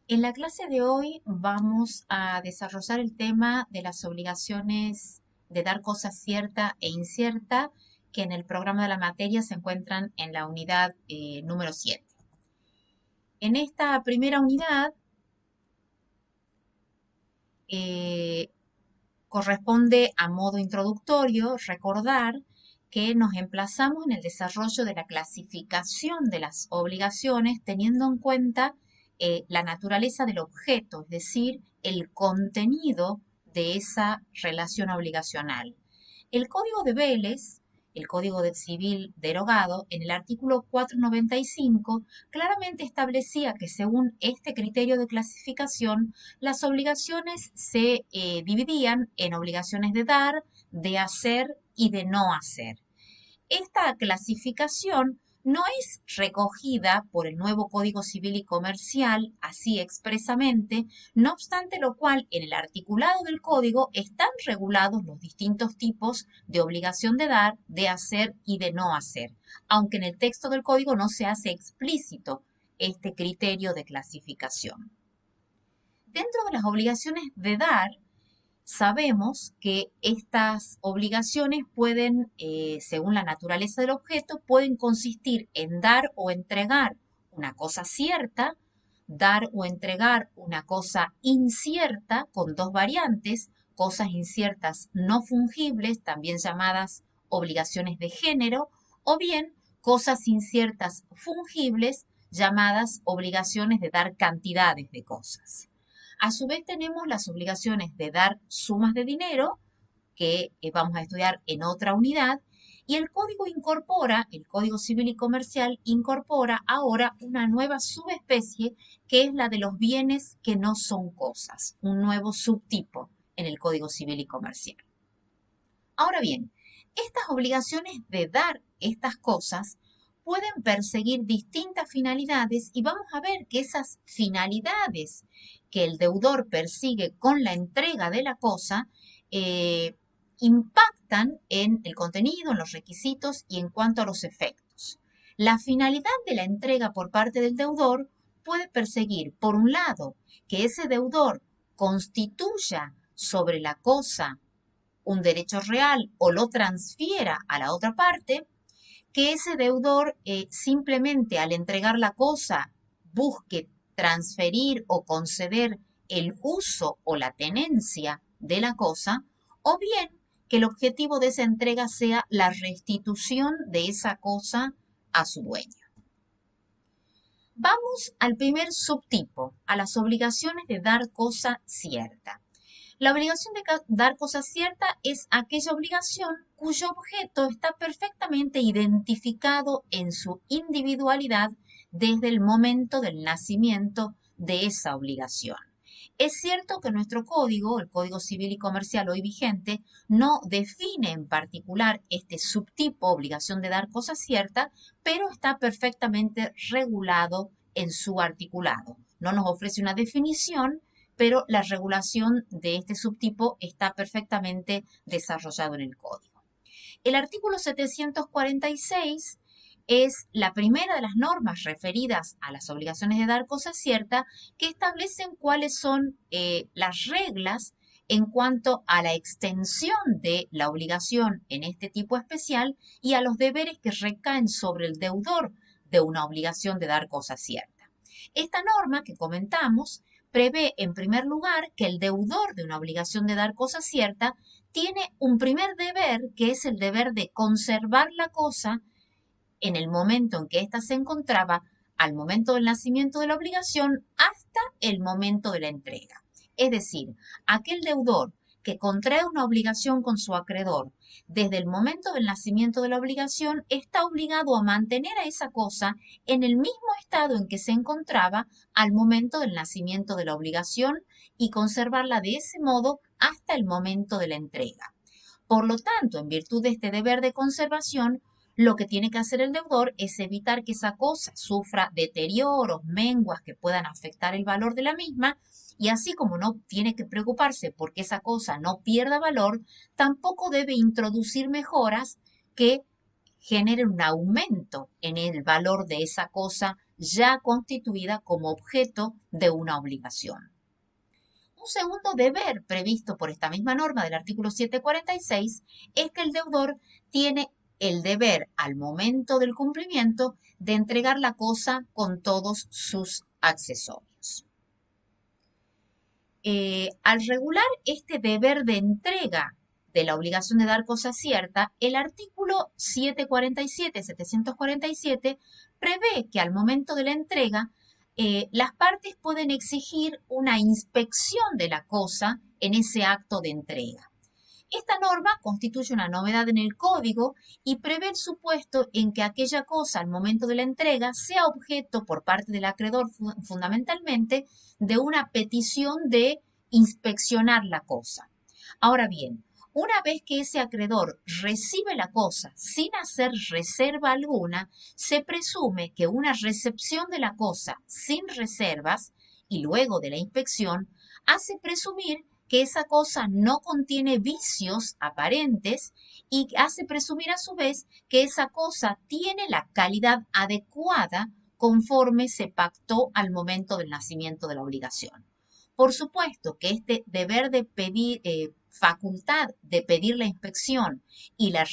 En la clase de hoy vamos a desarrollar el tema de las obligaciones de dar cosa cierta e incierta que en el programa de la materia se encuentran en la unidad número 7. En esta primera unidad eh, corresponde a modo introductorio recordar que nos emplazamos en el desarrollo de la clasificación de las obligaciones teniendo en cuenta la naturaleza del objeto, es decir, el contenido de esa relación obligacional. El Código de Vélez, el Civil derogado, en el artículo 495, claramente establecía que según este criterio de clasificación, las obligaciones se dividían en obligaciones de dar, de hacer y de no hacer. Esta clasificación no es recogida por el nuevo Código Civil y Comercial así expresamente, no obstante lo cual en el articulado del código están regulados los distintos tipos de obligación de dar, de hacer y de no hacer, aunque en el texto del código no se hace explícito este criterio de clasificación. Dentro de las obligaciones de dar, sabemos que estas obligaciones pueden, según la naturaleza del objeto, pueden consistir en dar o entregar una cosa cierta, dar o entregar una cosa incierta con dos variantes, cosas inciertas no fungibles, también llamadas obligaciones de género, o bien cosas inciertas fungibles, llamadas obligaciones de dar cantidades de cosas. A su vez tenemos las obligaciones de dar sumas de dinero, que vamos a estudiar en otra unidad, y el código incorpora, el Código Civil y Comercial incorpora ahora una nueva subespecie que es la de los bienes que no son cosas, un nuevo subtipo en el Código Civil y Comercial. Ahora bien, estas obligaciones de dar estas cosas pueden perseguir distintas finalidades y vamos a ver que esas finalidades que el deudor persigue con la entrega de la cosa impactan en el contenido, en los requisitos y en cuanto a los efectos. La finalidad de la entrega por parte del deudor puede perseguir, por un lado, que ese deudor constituya sobre la cosa un derecho real o lo transfiera a la otra parte, que ese deudor simplemente al entregar la cosa busque transferir o conceder el uso o la tenencia de la cosa, o bien que el objetivo de esa entrega sea la restitución de esa cosa a su dueño. Vamos al primer subtipo, a las obligaciones de dar cosa cierta. La obligación de dar cosa cierta es aquella obligación cuyo objeto está perfectamente identificado en su individualidad desde el momento del nacimiento de esa obligación. Es cierto que nuestro código, el Código Civil y Comercial hoy vigente, no define en particular este subtipo, obligación de dar cosa cierta, pero está perfectamente regulado en su articulado. No nos ofrece una definición, pero la regulación de este subtipo está perfectamente desarrollado en el código. El artículo 746 es la primera de las normas referidas a las obligaciones de dar cosa cierta que establecen cuáles son las reglas en cuanto a la extensión de la obligación en este tipo especial y a los deberes que recaen sobre el deudor de una obligación de dar cosa cierta. Esta norma que comentamos prevé en primer lugar que el deudor de una obligación de dar cosa cierta tiene un primer deber, que es el deber de conservar la cosa en el momento en que ésta se encontraba, al momento del nacimiento de la obligación, hasta el momento de la entrega. Es decir, aquel deudor que contrae una obligación con su acreedor desde el momento del nacimiento de la obligación está obligado a mantener a esa cosa en el mismo estado en que se encontraba al momento del nacimiento de la obligación y conservarla de ese modo hasta el momento de la entrega. Por lo tanto, en virtud de este deber de conservación, lo que tiene que hacer el deudor es evitar que esa cosa sufra deterioros, menguas que puedan afectar el valor de la misma, y así como no tiene que preocuparse porque esa cosa no pierda valor, tampoco debe introducir mejoras que generen un aumento en el valor de esa cosa ya constituida como objeto de una obligación. Un segundo deber previsto por esta misma norma del artículo 746 es que el deudor tiene el deber al momento del cumplimiento de entregar la cosa con todos sus accesorios. Al regular este deber de entrega de la obligación de dar cosa cierta, el artículo 747 prevé que al momento de la entrega las partes pueden exigir una inspección de la cosa en ese acto de entrega. Esta norma constituye una novedad en el código y prevé el supuesto en que aquella cosa al momento de la entrega sea objeto por parte del acreedor fundamentalmente de una petición de inspeccionar la cosa. Ahora bien, una vez que ese acreedor recibe la cosa sin hacer reserva alguna, se presume que una recepción de la cosa sin reservas y luego de la inspección hace presumir que esa cosa no contiene vicios aparentes y hace presumir a su vez que esa cosa tiene la calidad adecuada conforme se pactó al momento del nacimiento de la obligación. Por supuesto que este deber de pedir, facultad de pedir la inspección y la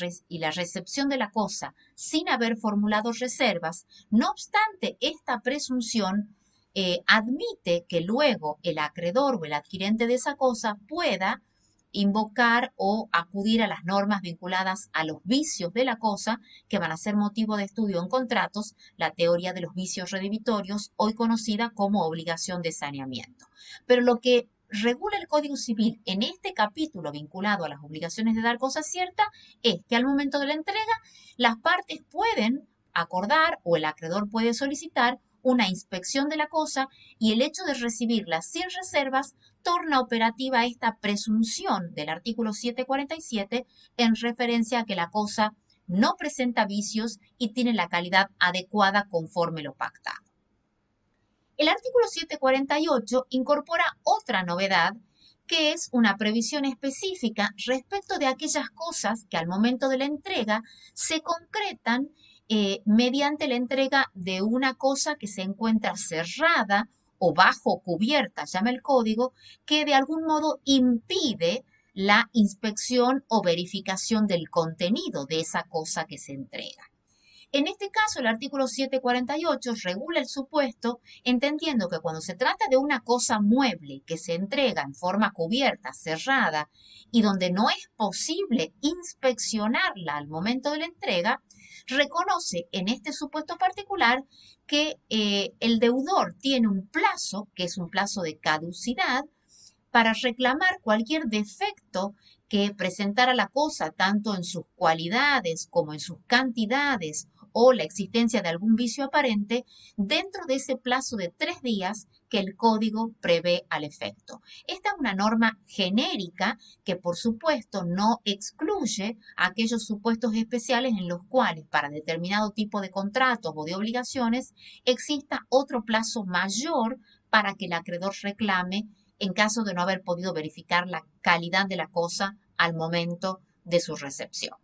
recepción de la cosa sin haber formulado reservas, no obstante esta presunción, admite que luego el acreedor o el adquirente de esa cosa pueda invocar o acudir a las normas vinculadas a los vicios de la cosa que van a ser motivo de estudio en contratos, la teoría de los vicios redimitorios, hoy conocida como obligación de saneamiento. Pero lo que regula el Código Civil en este capítulo vinculado a las obligaciones de dar cosa cierta es que al momento de la entrega las partes pueden acordar o el acreedor puede solicitar una inspección de la cosa y el hecho de recibirla sin reservas torna operativa esta presunción del artículo 747 en referencia a que la cosa no presenta vicios y tiene la calidad adecuada conforme lo pactado. El artículo 748 incorpora otra novedad que es una previsión específica respecto de aquellas cosas que al momento de la entrega se concretan mediante la entrega de una cosa que se encuentra cerrada o bajo cubierta, llama el código, que de algún modo impide la inspección o verificación del contenido de esa cosa que se entrega. En este caso, el artículo 748 regula el supuesto, entendiendo que cuando se trata de una cosa mueble que se entrega en forma cubierta, cerrada, y donde no es posible inspeccionarla al momento de la entrega, reconoce en este supuesto particular que el deudor tiene un plazo, que es un plazo de caducidad, para reclamar cualquier defecto que presentara la cosa, tanto en sus cualidades como en sus cantidades o la existencia de algún vicio aparente, dentro de ese plazo de 3 días que el código prevé al efecto. Esta es una norma genérica que, por supuesto, no excluye aquellos supuestos especiales en los cuales, para determinado tipo de contratos o de obligaciones, exista otro plazo mayor para que el acreedor reclame en caso de no haber podido verificar la calidad de la cosa al momento de su recepción.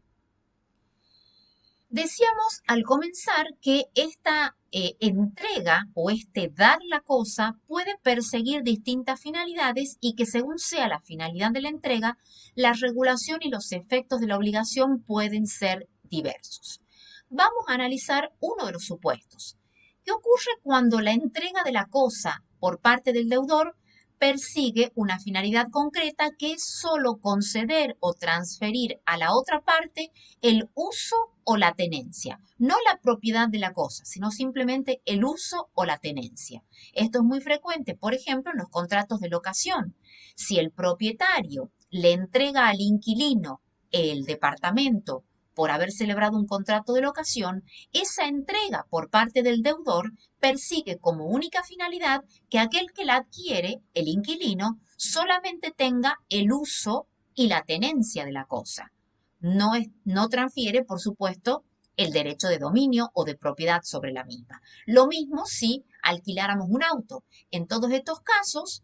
Decíamos al comenzar que esta entrega o este dar la cosa puede perseguir distintas finalidades y que según sea la finalidad de la entrega, la regulación y los efectos de la obligación pueden ser diversos. Vamos a analizar uno de los supuestos. ¿Qué ocurre cuando la entrega de la cosa por parte del deudor persigue una finalidad concreta que es solo conceder o transferir a la otra parte el uso o la tenencia, no la propiedad de la cosa, sino simplemente el uso o la tenencia? Esto es muy frecuente, por ejemplo, en los contratos de locación. Si el propietario le entrega al inquilino el departamento por haber celebrado un contrato de locación, esa entrega por parte del deudor persigue como única finalidad que aquel que la adquiere, el inquilino, solamente tenga el uso y la tenencia de la cosa. No transfiere, por supuesto, el derecho de dominio o de propiedad sobre la misma. Lo mismo si alquiláramos un auto. En todos estos casos,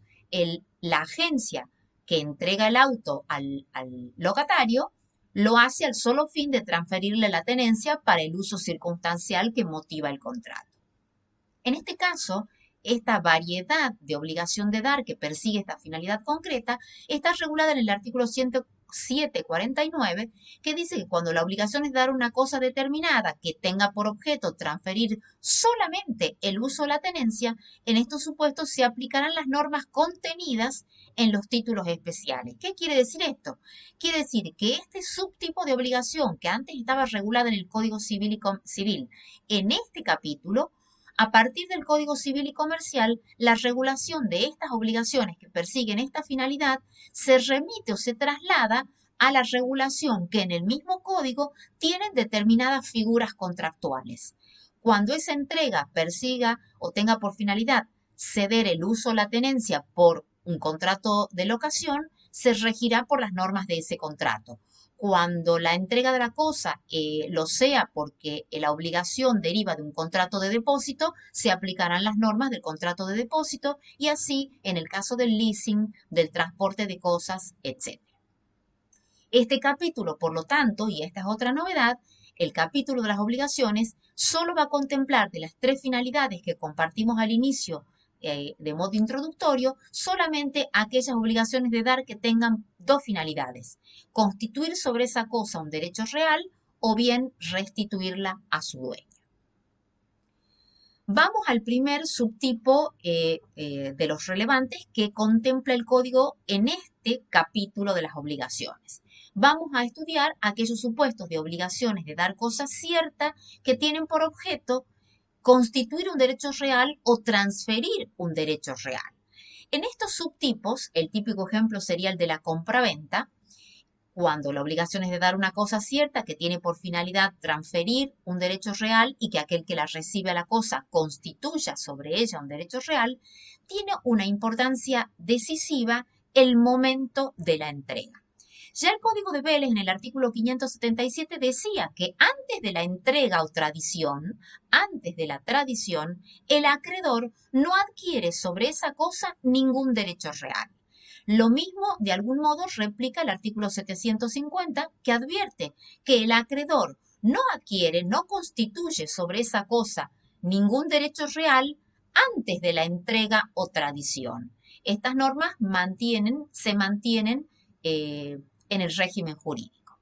la agencia que entrega el auto al locatario lo hace al solo fin de transferirle la tenencia para el uso circunstancial que motiva el contrato. En este caso, esta variedad de obligación de dar que persigue esta finalidad concreta está regulada en el artículo 749, que dice que cuando la obligación es dar una cosa determinada que tenga por objeto transferir solamente el uso o la tenencia, en estos supuestos se aplicarán las normas contenidas en los títulos especiales. ¿Qué quiere decir esto? Quiere decir que este subtipo de obligación que antes estaba regulada en el Código Civil en este capítulo, a partir del Código Civil y Comercial, la regulación de estas obligaciones que persiguen esta finalidad se remite o se traslada a la regulación que en el mismo código tienen determinadas figuras contractuales. Cuando esa entrega persiga o tenga por finalidad ceder el uso o la tenencia por un contrato de locación, se regirá por las normas de ese contrato. Cuando la entrega de la cosa lo sea porque la obligación deriva de un contrato de depósito, se aplicarán las normas del contrato de depósito y así en el caso del leasing, del transporte de cosas, etc. Este capítulo, por lo tanto, y esta es otra novedad, el capítulo de las obligaciones solo va a contemplar de las tres finalidades que compartimos al inicio de modo introductorio, solamente aquellas obligaciones de dar que tengan dos finalidades: constituir sobre esa cosa un derecho real o bien restituirla a su dueño. Vamos al primer subtipo de los relevantes que contempla el código en este capítulo de las obligaciones. Vamos a estudiar aquellos supuestos de obligaciones de dar cosa cierta que tienen por objeto constituir un derecho real o transferir un derecho real. En estos subtipos, el típico ejemplo sería el de la compraventa, cuando la obligación es de dar una cosa cierta que tiene por finalidad transferir un derecho real y que aquel que la recibe a la cosa constituya sobre ella un derecho real, tiene una importancia decisiva el momento de la entrega. Ya el Código de Vélez en el artículo 577 decía que antes de la entrega o tradición, antes de la tradición, el acreedor no adquiere sobre esa cosa ningún derecho real. Lo mismo, de algún modo, replica el artículo 750, que advierte que el acreedor no adquiere, no constituye sobre esa cosa ningún derecho real antes de la entrega o tradición. Estas normas se mantienen en el régimen jurídico.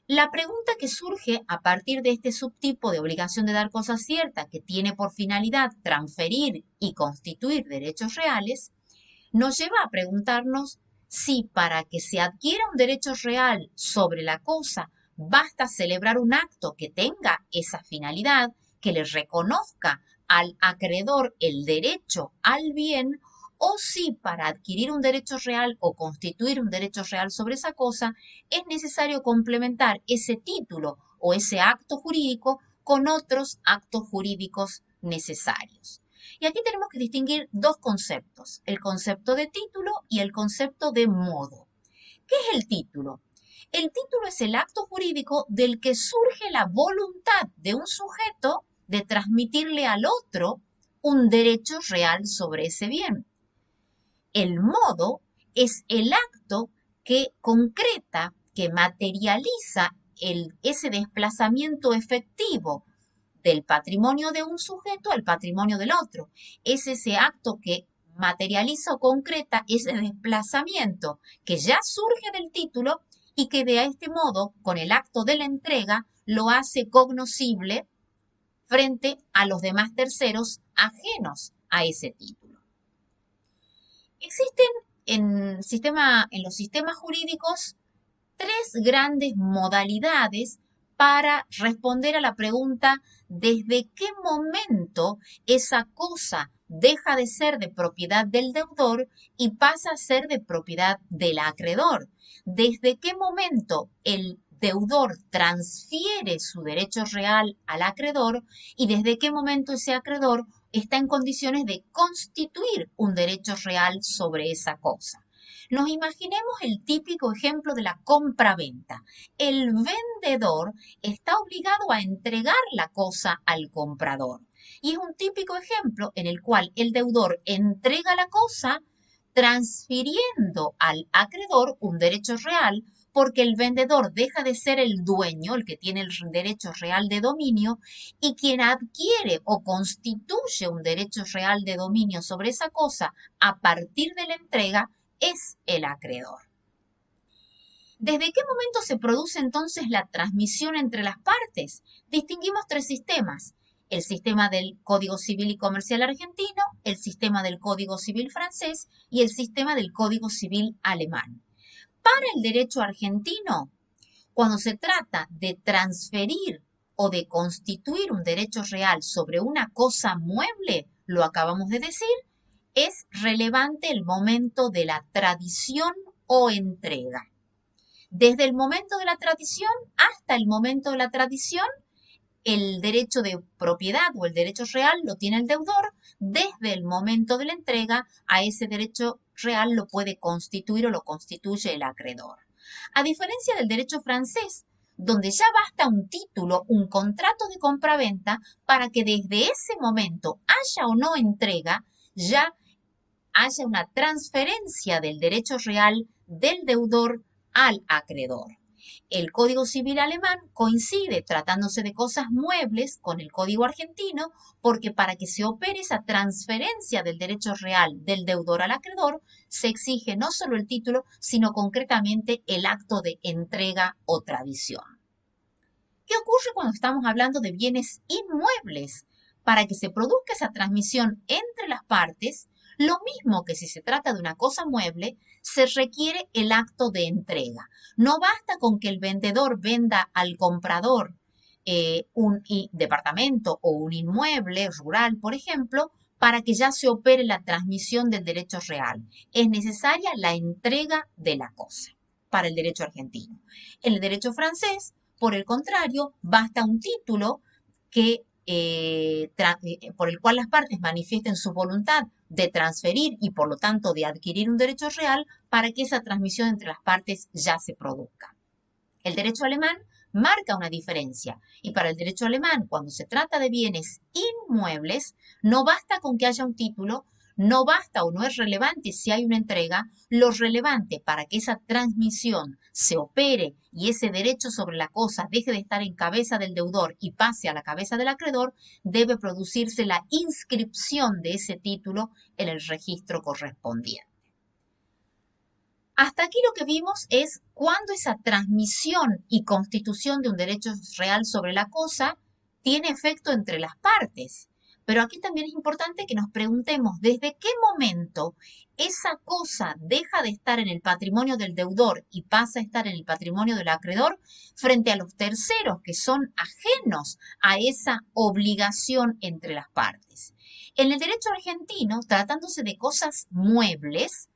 La pregunta que surge a partir de este subtipo de obligación de dar cosa cierta que tiene por finalidad transferir y constituir derechos reales, nos lleva a preguntarnos si para que se adquiera un derecho real sobre la cosa basta celebrar un acto que tenga esa finalidad, que le reconozca al acreedor el derecho al bien, o si para adquirir un derecho real o constituir un derecho real sobre esa cosa es necesario complementar ese título o ese acto jurídico con otros actos jurídicos necesarios. Y aquí tenemos que distinguir dos conceptos, el concepto de título y el concepto de modo. ¿Qué es el título? El título es el acto jurídico del que surge la voluntad de un sujeto de transmitirle al otro un derecho real sobre ese bien. El modo es el acto que concreta, que materializa ese desplazamiento efectivo del patrimonio de un sujeto al patrimonio del otro. Es ese acto que materializa o concreta ese desplazamiento que ya surge del título y que de este modo, con el acto de la entrega, lo hace cognoscible frente a los demás terceros ajenos a ese título. Existen en los sistemas jurídicos tres grandes modalidades para responder a la pregunta ¿desde qué momento esa cosa deja de ser de propiedad del deudor y pasa a ser de propiedad del acreedor? ¿Desde qué momento el deudor transfiere su derecho real al acreedor y desde qué momento ese acreedor está en condiciones de constituir un derecho real sobre esa cosa? Nos imaginemos el típico ejemplo de la compra-venta. El vendedor está obligado a entregar la cosa al comprador. Y es un típico ejemplo en el cual el deudor entrega la cosa transfiriendo al acreedor un derecho real porque el vendedor deja de ser el dueño, el que tiene el derecho real de dominio, y quien adquiere o constituye un derecho real de dominio sobre esa cosa a partir de la entrega es el acreedor. ¿Desde qué momento se produce entonces la transmisión entre las partes? Distinguimos tres sistemas: el sistema del Código Civil y Comercial argentino, el sistema del Código Civil francés y el sistema del Código Civil alemán. Para el derecho argentino, cuando se trata de transferir o de constituir un derecho real sobre una cosa mueble, lo acabamos de decir, es relevante el momento de la tradición o entrega. Desde el momento de la tradición hasta el momento de la tradición, el derecho de propiedad o el derecho real lo tiene el deudor. Desde el momento de la entrega, a ese derecho real lo puede constituir o lo constituye el acreedor. A diferencia del derecho francés, donde ya basta un título, un contrato de compraventa, para que desde ese momento, haya o no entrega, ya haya una transferencia del derecho real del deudor al acreedor. El Código Civil alemán coincide, tratándose de cosas muebles, con el Código argentino, porque para que se opere esa transferencia del derecho real del deudor al acreedor, se exige no solo el título, sino concretamente el acto de entrega o tradición. ¿Qué ocurre cuando estamos hablando de bienes inmuebles? Para que se produzca esa transmisión entre las partes, lo mismo que si se trata de una cosa mueble, se requiere el acto de entrega. No basta con que el vendedor venda al comprador un departamento o un inmueble rural, por ejemplo, para que ya se opere la transmisión del derecho real. Es necesaria la entrega de la cosa para el derecho argentino. En el derecho francés, por el contrario, basta un título que por el cual las partes manifiesten su voluntad de transferir y por lo tanto de adquirir un derecho real para que esa transmisión entre las partes ya se produzca. El derecho alemán marca una diferencia y para el derecho alemán, cuando se trata de bienes inmuebles, no basta con que haya un título, no basta o no es relevante si hay una entrega. Lo relevante para que esa transmisión se opere y ese derecho sobre la cosa deje de estar en cabeza del deudor y pase a la cabeza del acreedor, debe producirse la inscripción de ese título en el registro correspondiente. Hasta aquí lo que vimos es cuando esa transmisión y constitución de un derecho real sobre la cosa tiene efecto entre las partes. Pero aquí también es importante que nos preguntemos desde qué momento esa cosa deja de estar en el patrimonio del deudor y pasa a estar en el patrimonio del acreedor frente a los terceros que son ajenos a esa obligación entre las partes. En el derecho argentino, tratándose de cosas muebles,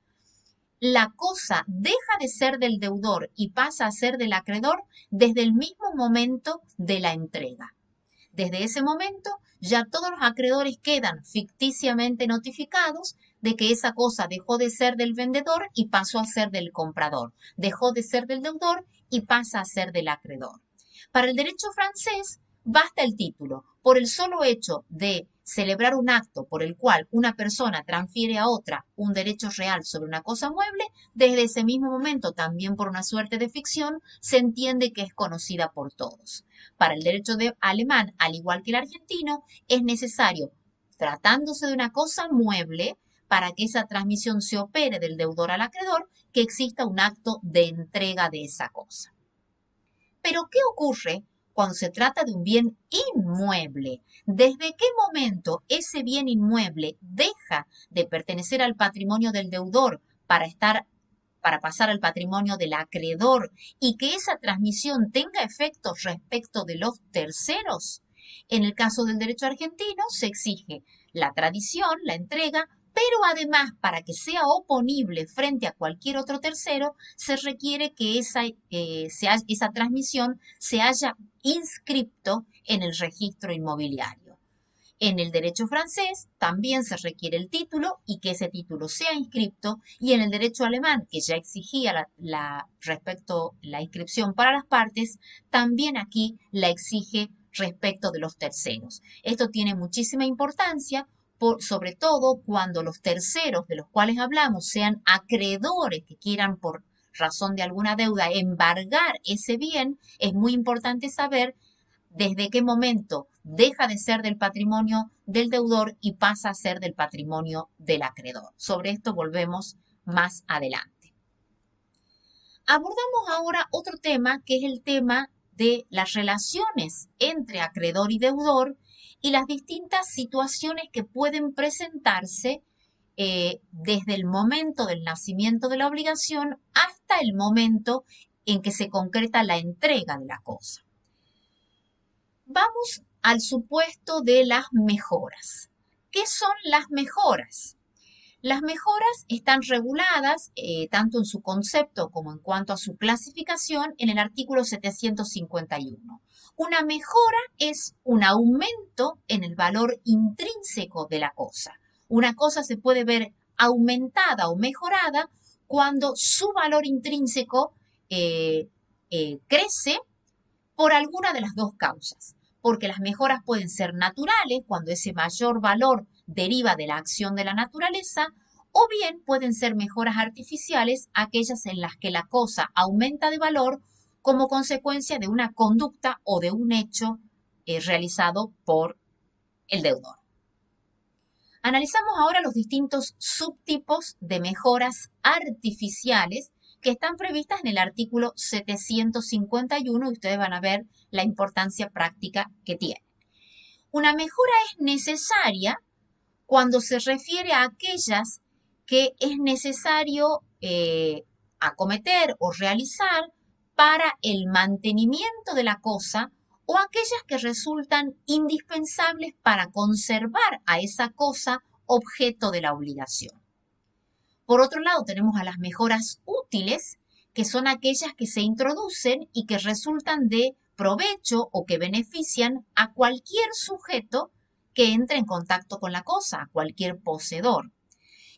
la cosa deja de ser del deudor y pasa a ser del acreedor desde el mismo momento de la entrega. Desde ese momento, ya todos los acreedores quedan ficticiamente notificados de que esa cosa dejó de ser del vendedor y pasó a ser del comprador, dejó de ser del deudor y pasa a ser del acreedor. Para el derecho francés, basta el título. Por el solo hecho de celebrar un acto por el cual una persona transfiere a otra un derecho real sobre una cosa mueble, desde ese mismo momento, también por una suerte de ficción, se entiende que es conocida por todos. Para el derecho alemán, al igual que el argentino, es necesario, tratándose de una cosa mueble, para que esa transmisión se opere del deudor al acreedor, que exista un acto de entrega de esa cosa. Pero, ¿qué ocurre cuando se trata de un bien inmueble? ¿Desde qué momento ese bien inmueble deja de pertenecer al patrimonio del deudor para pasar al patrimonio del acreedor y que esa transmisión tenga efectos respecto de los terceros? En el caso del derecho argentino se exige la tradición, la entrega, pero además, para que sea oponible frente a cualquier otro tercero, se requiere que esa transmisión se haya inscripto en el registro inmobiliario. En el derecho francés también se requiere el título y que ese título sea inscripto, y en el derecho alemán, que ya exigía respecto la inscripción para las partes, también aquí la exige respecto de los terceros. Esto tiene muchísima importancia, sobre todo cuando los terceros de los cuales hablamos sean acreedores que quieran por razón de alguna deuda, embargar ese bien, es muy importante saber desde qué momento deja de ser del patrimonio del deudor y pasa a ser del patrimonio del acreedor. Sobre esto volvemos más adelante. Abordamos ahora otro tema que es el tema de las relaciones entre acreedor y deudor y las distintas situaciones que pueden presentarse desde el momento del nacimiento de la obligación hasta el momento en que se concreta la entrega de la cosa. Vamos al supuesto de las mejoras. ¿Qué son las mejoras? Las mejoras están reguladas tanto en su concepto como en cuanto a su clasificación en el artículo 751. Una mejora es un aumento en el valor intrínseco de la cosa. Una cosa se puede ver aumentada o mejorada cuando su valor intrínseco crece por alguna de las dos causas. Porque las mejoras pueden ser naturales, cuando ese mayor valor deriva de la acción de la naturaleza, o bien pueden ser mejoras artificiales, aquellas en las que la cosa aumenta de valor como consecuencia de una conducta o de un hecho realizado por el deudor. Analizamos ahora los distintos subtipos de mejoras artificiales que están previstas en el artículo 751 y ustedes van a ver la importancia práctica que tiene. Una mejora es necesaria cuando se refiere a aquellas que es necesario acometer o realizar para el mantenimiento de la cosa o aquellas que resultan indispensables para conservar a esa cosa objeto de la obligación. Por otro lado, tenemos a las mejoras útiles, que son aquellas que se introducen y que resultan de provecho o que benefician a cualquier sujeto que entre en contacto con la cosa, a cualquier poseedor.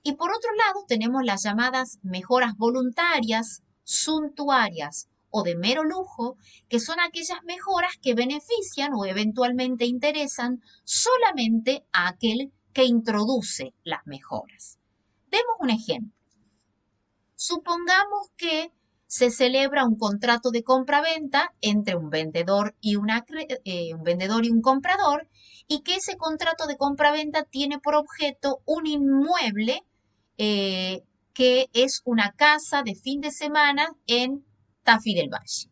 Y por otro lado, tenemos las llamadas mejoras voluntarias, suntuarias o de mero lujo, que son aquellas mejoras que benefician o eventualmente interesan solamente a aquel que introduce las mejoras. Demos un ejemplo. Supongamos que se celebra un contrato de compra-venta entre un vendedor y un comprador y que ese contrato de compra-venta tiene por objeto un inmueble que es una casa de fin de semana en Tafí del Valle.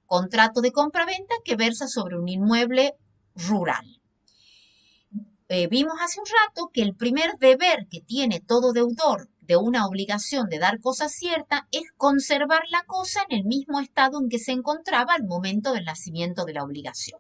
Contrato de compra-venta que versa sobre un inmueble rural. Vimos hace un rato que el primer deber que tiene todo deudor de una obligación de dar cosa cierta es conservar la cosa en el mismo estado en que se encontraba al momento del nacimiento de la obligación.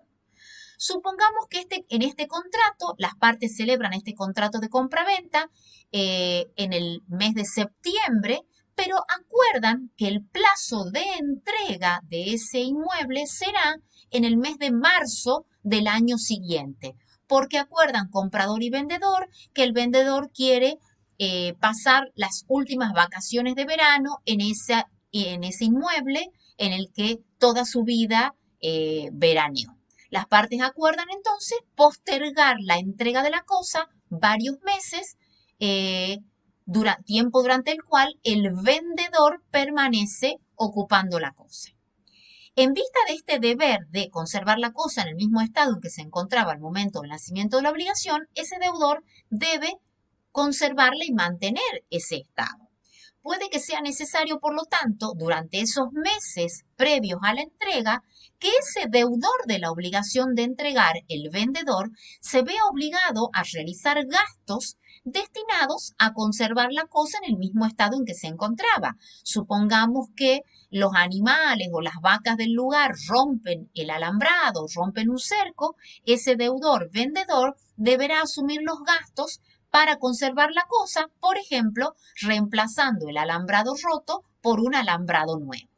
Supongamos que en este contrato, las partes celebran este contrato de compra-venta en el mes de septiembre, pero acuerdan que el plazo de entrega de ese inmueble será en el mes de marzo del año siguiente, porque acuerdan comprador y vendedor que el vendedor quiere pasar las últimas vacaciones de verano en ese inmueble en el que toda su vida veraneó. Las partes acuerdan entonces postergar la entrega de la cosa varios meses, tiempo durante el cual el vendedor permanece ocupando la cosa. En vista de este deber de conservar la cosa en el mismo estado en que se encontraba al momento del nacimiento de la obligación, ese deudor debe conservarla y mantener ese estado. Puede que sea necesario, por lo tanto, durante esos meses previos a la entrega, que ese deudor de la obligación de entregar, el vendedor, se vea obligado a realizar gastos destinados a conservar la cosa en el mismo estado en que se encontraba. Supongamos que los animales o las vacas del lugar rompen el alambrado, rompen un cerco, ese deudor vendedor deberá asumir los gastos para conservar la cosa, por ejemplo, reemplazando el alambrado roto por un alambrado nuevo.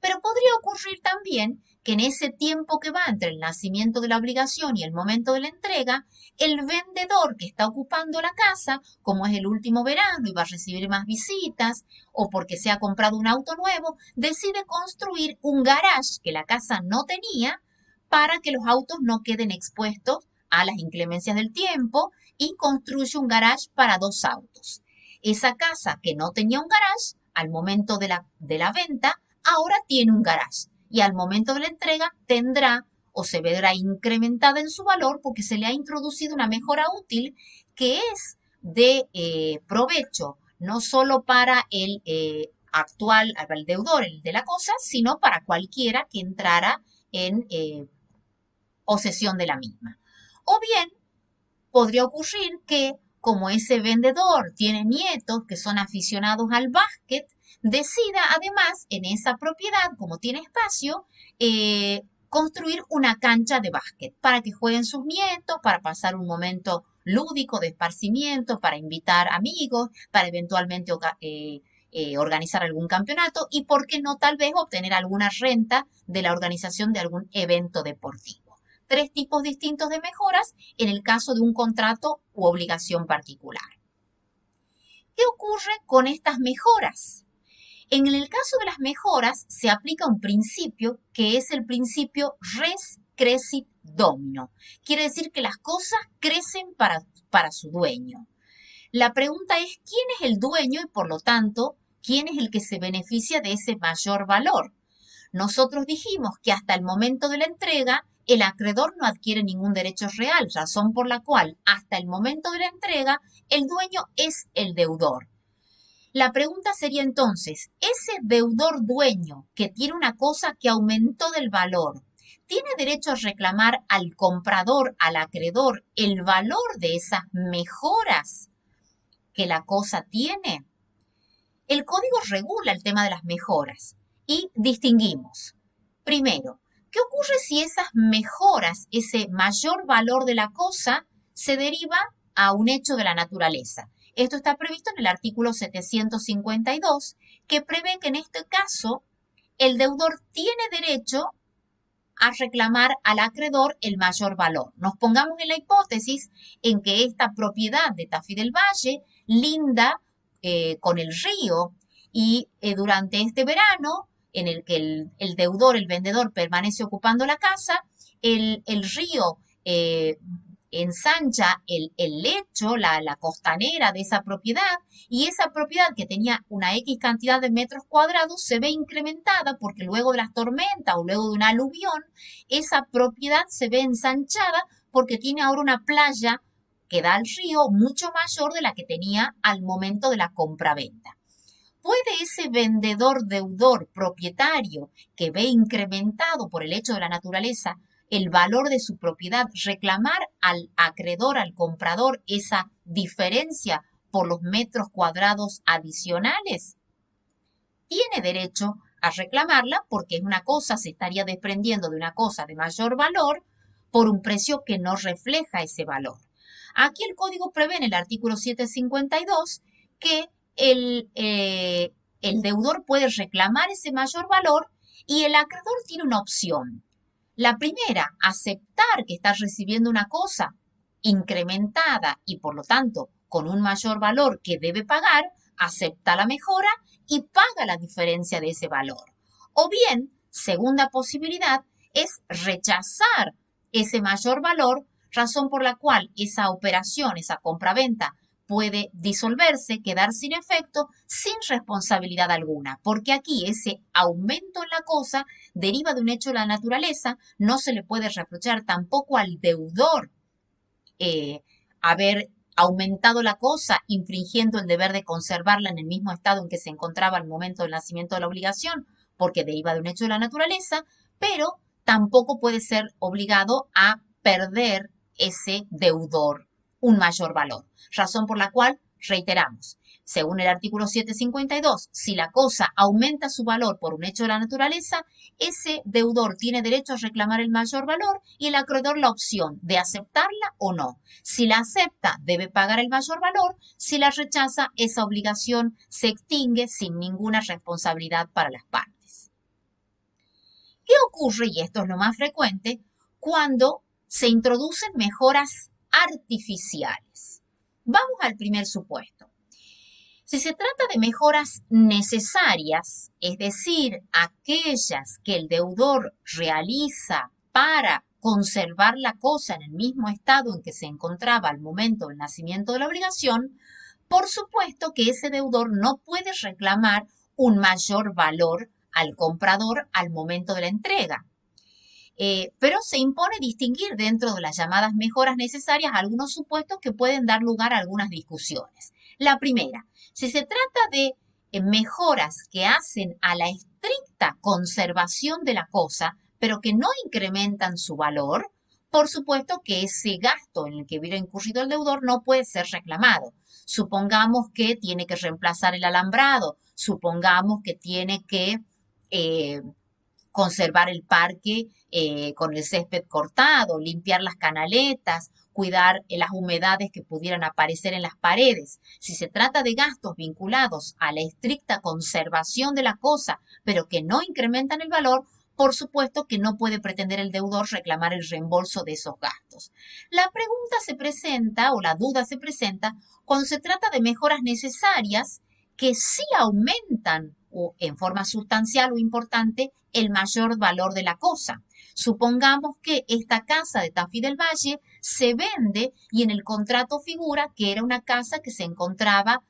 Pero podría ocurrir también que en ese tiempo que va entre el nacimiento de la obligación y el momento de la entrega, el vendedor que está ocupando la casa, como es el último verano y va a recibir más visitas, o porque se ha comprado un auto nuevo, decide construir un garage que la casa no tenía para que los autos no queden expuestos a las inclemencias del tiempo y construye un garage para 2 autos. Esa casa que no tenía un garage al momento de la venta, ahora tiene un garage y al momento de la entrega tendrá o se verá incrementada en su valor porque se le ha introducido una mejora útil que es de provecho, no solo para el actual, el deudor, el de la cosa, sino para cualquiera que entrara en posesión de la misma. O bien, podría ocurrir que, como ese vendedor tiene nietos que son aficionados al básquet, decida además en esa propiedad, como tiene espacio, construir una cancha de básquet para que jueguen sus nietos, para pasar un momento lúdico de esparcimiento, para invitar amigos, para eventualmente organizar algún campeonato y, por qué no, tal vez obtener alguna renta de la organización de algún evento deportivo. Tres tipos distintos de mejoras en el caso de un contrato u obligación particular. ¿Qué ocurre con estas mejoras? En el caso de las mejoras se aplica un principio que es el principio res crescit domino. Quiere decir que las cosas crecen para su dueño. La pregunta es quién es el dueño y por lo tanto quién es el que se beneficia de ese mayor valor. Nosotros dijimos que hasta el momento de la entrega el acreedor no adquiere ningún derecho real, razón por la cual hasta el momento de la entrega el dueño es el deudor. La pregunta sería entonces, ese deudor dueño que tiene una cosa que aumentó del valor, ¿tiene derecho a reclamar al comprador, al acreedor, el valor de esas mejoras que la cosa tiene? El código regula el tema de las mejoras y distinguimos. Primero, ¿qué ocurre si esas mejoras, ese mayor valor de la cosa, se deriva a un hecho de la naturaleza? Esto está previsto en el artículo 752, que prevé que en este caso el deudor tiene derecho a reclamar al acreedor el mayor valor. Nos pongamos en la hipótesis en que esta propiedad de Tafí del Valle linda con el río y durante este verano en el que el deudor, el vendedor permanece ocupando la casa, el río ensancha el lecho, la costanera de esa propiedad y esa propiedad que tenía una X cantidad de metros cuadrados se ve incrementada porque luego de las tormentas o luego de una aluvión, esa propiedad se ve ensanchada porque tiene ahora una playa que da al río mucho mayor de la que tenía al momento de la compraventa. ¿Puede ese vendedor, deudor, propietario que ve incrementado por el hecho de la naturaleza el valor de su propiedad reclamar al acreedor, al comprador, esa diferencia por los metros cuadrados adicionales? Tiene derecho a reclamarla porque es una cosa, se estaría desprendiendo de una cosa de mayor valor por un precio que no refleja ese valor. Aquí el código prevé en el artículo 752 que el deudor puede reclamar ese mayor valor y el acreedor tiene una opción. La primera, aceptar que está recibiendo una cosa incrementada y por lo tanto con un mayor valor que debe pagar, acepta la mejora y paga la diferencia de ese valor. O bien, segunda posibilidad, es rechazar ese mayor valor, razón por la cual esa operación, esa compraventa, puede disolverse, quedar sin efecto, sin responsabilidad alguna, porque aquí ese aumento en la cosa deriva de un hecho de la naturaleza, no se le puede reprochar tampoco al deudor haber aumentado la cosa, infringiendo el deber de conservarla en el mismo estado en que se encontraba al momento del nacimiento de la obligación, porque deriva de un hecho de la naturaleza, pero tampoco puede ser obligado a perder ese deudor un mayor valor. Razón por la cual, reiteramos, según el artículo 752, si la cosa aumenta su valor por un hecho de la naturaleza, ese deudor tiene derecho a reclamar el mayor valor y el acreedor la opción de aceptarla o no. Si la acepta, debe pagar el mayor valor. Si la rechaza, esa obligación se extingue sin ninguna responsabilidad para las partes. ¿Qué ocurre? Y esto es lo más frecuente, cuando se introducen mejoras artificiales. Vamos al primer supuesto. Si se trata de mejoras necesarias, es decir, aquellas que el deudor realiza para conservar la cosa en el mismo estado en que se encontraba al momento del nacimiento de la obligación, por supuesto que ese deudor no puede reclamar un mayor valor al comprador al momento de la entrega. Pero se impone distinguir dentro de las llamadas mejoras necesarias algunos supuestos que pueden dar lugar a algunas discusiones. La primera, si se trata de mejoras que hacen a la estricta conservación de la cosa, pero que no incrementan su valor, por supuesto que ese gasto en el que hubiera incurrido el deudor no puede ser reclamado. Supongamos que tiene que reemplazar el alambrado, supongamos que tiene que conservar el parque con el césped cortado, limpiar las canaletas, cuidar las humedades que pudieran aparecer en las paredes. Si se trata de gastos vinculados a la estricta conservación de la cosa, pero que no incrementan el valor, por supuesto que no puede pretender el deudor reclamar el reembolso de esos gastos. La pregunta se presenta, o la duda se presenta, cuando se trata de mejoras necesarias que sí aumentan o en forma sustancial o importante el mayor valor de la cosa. Supongamos que esta casa de Tafí del Valle se vende y en el contrato figura que era una casa que se encontraba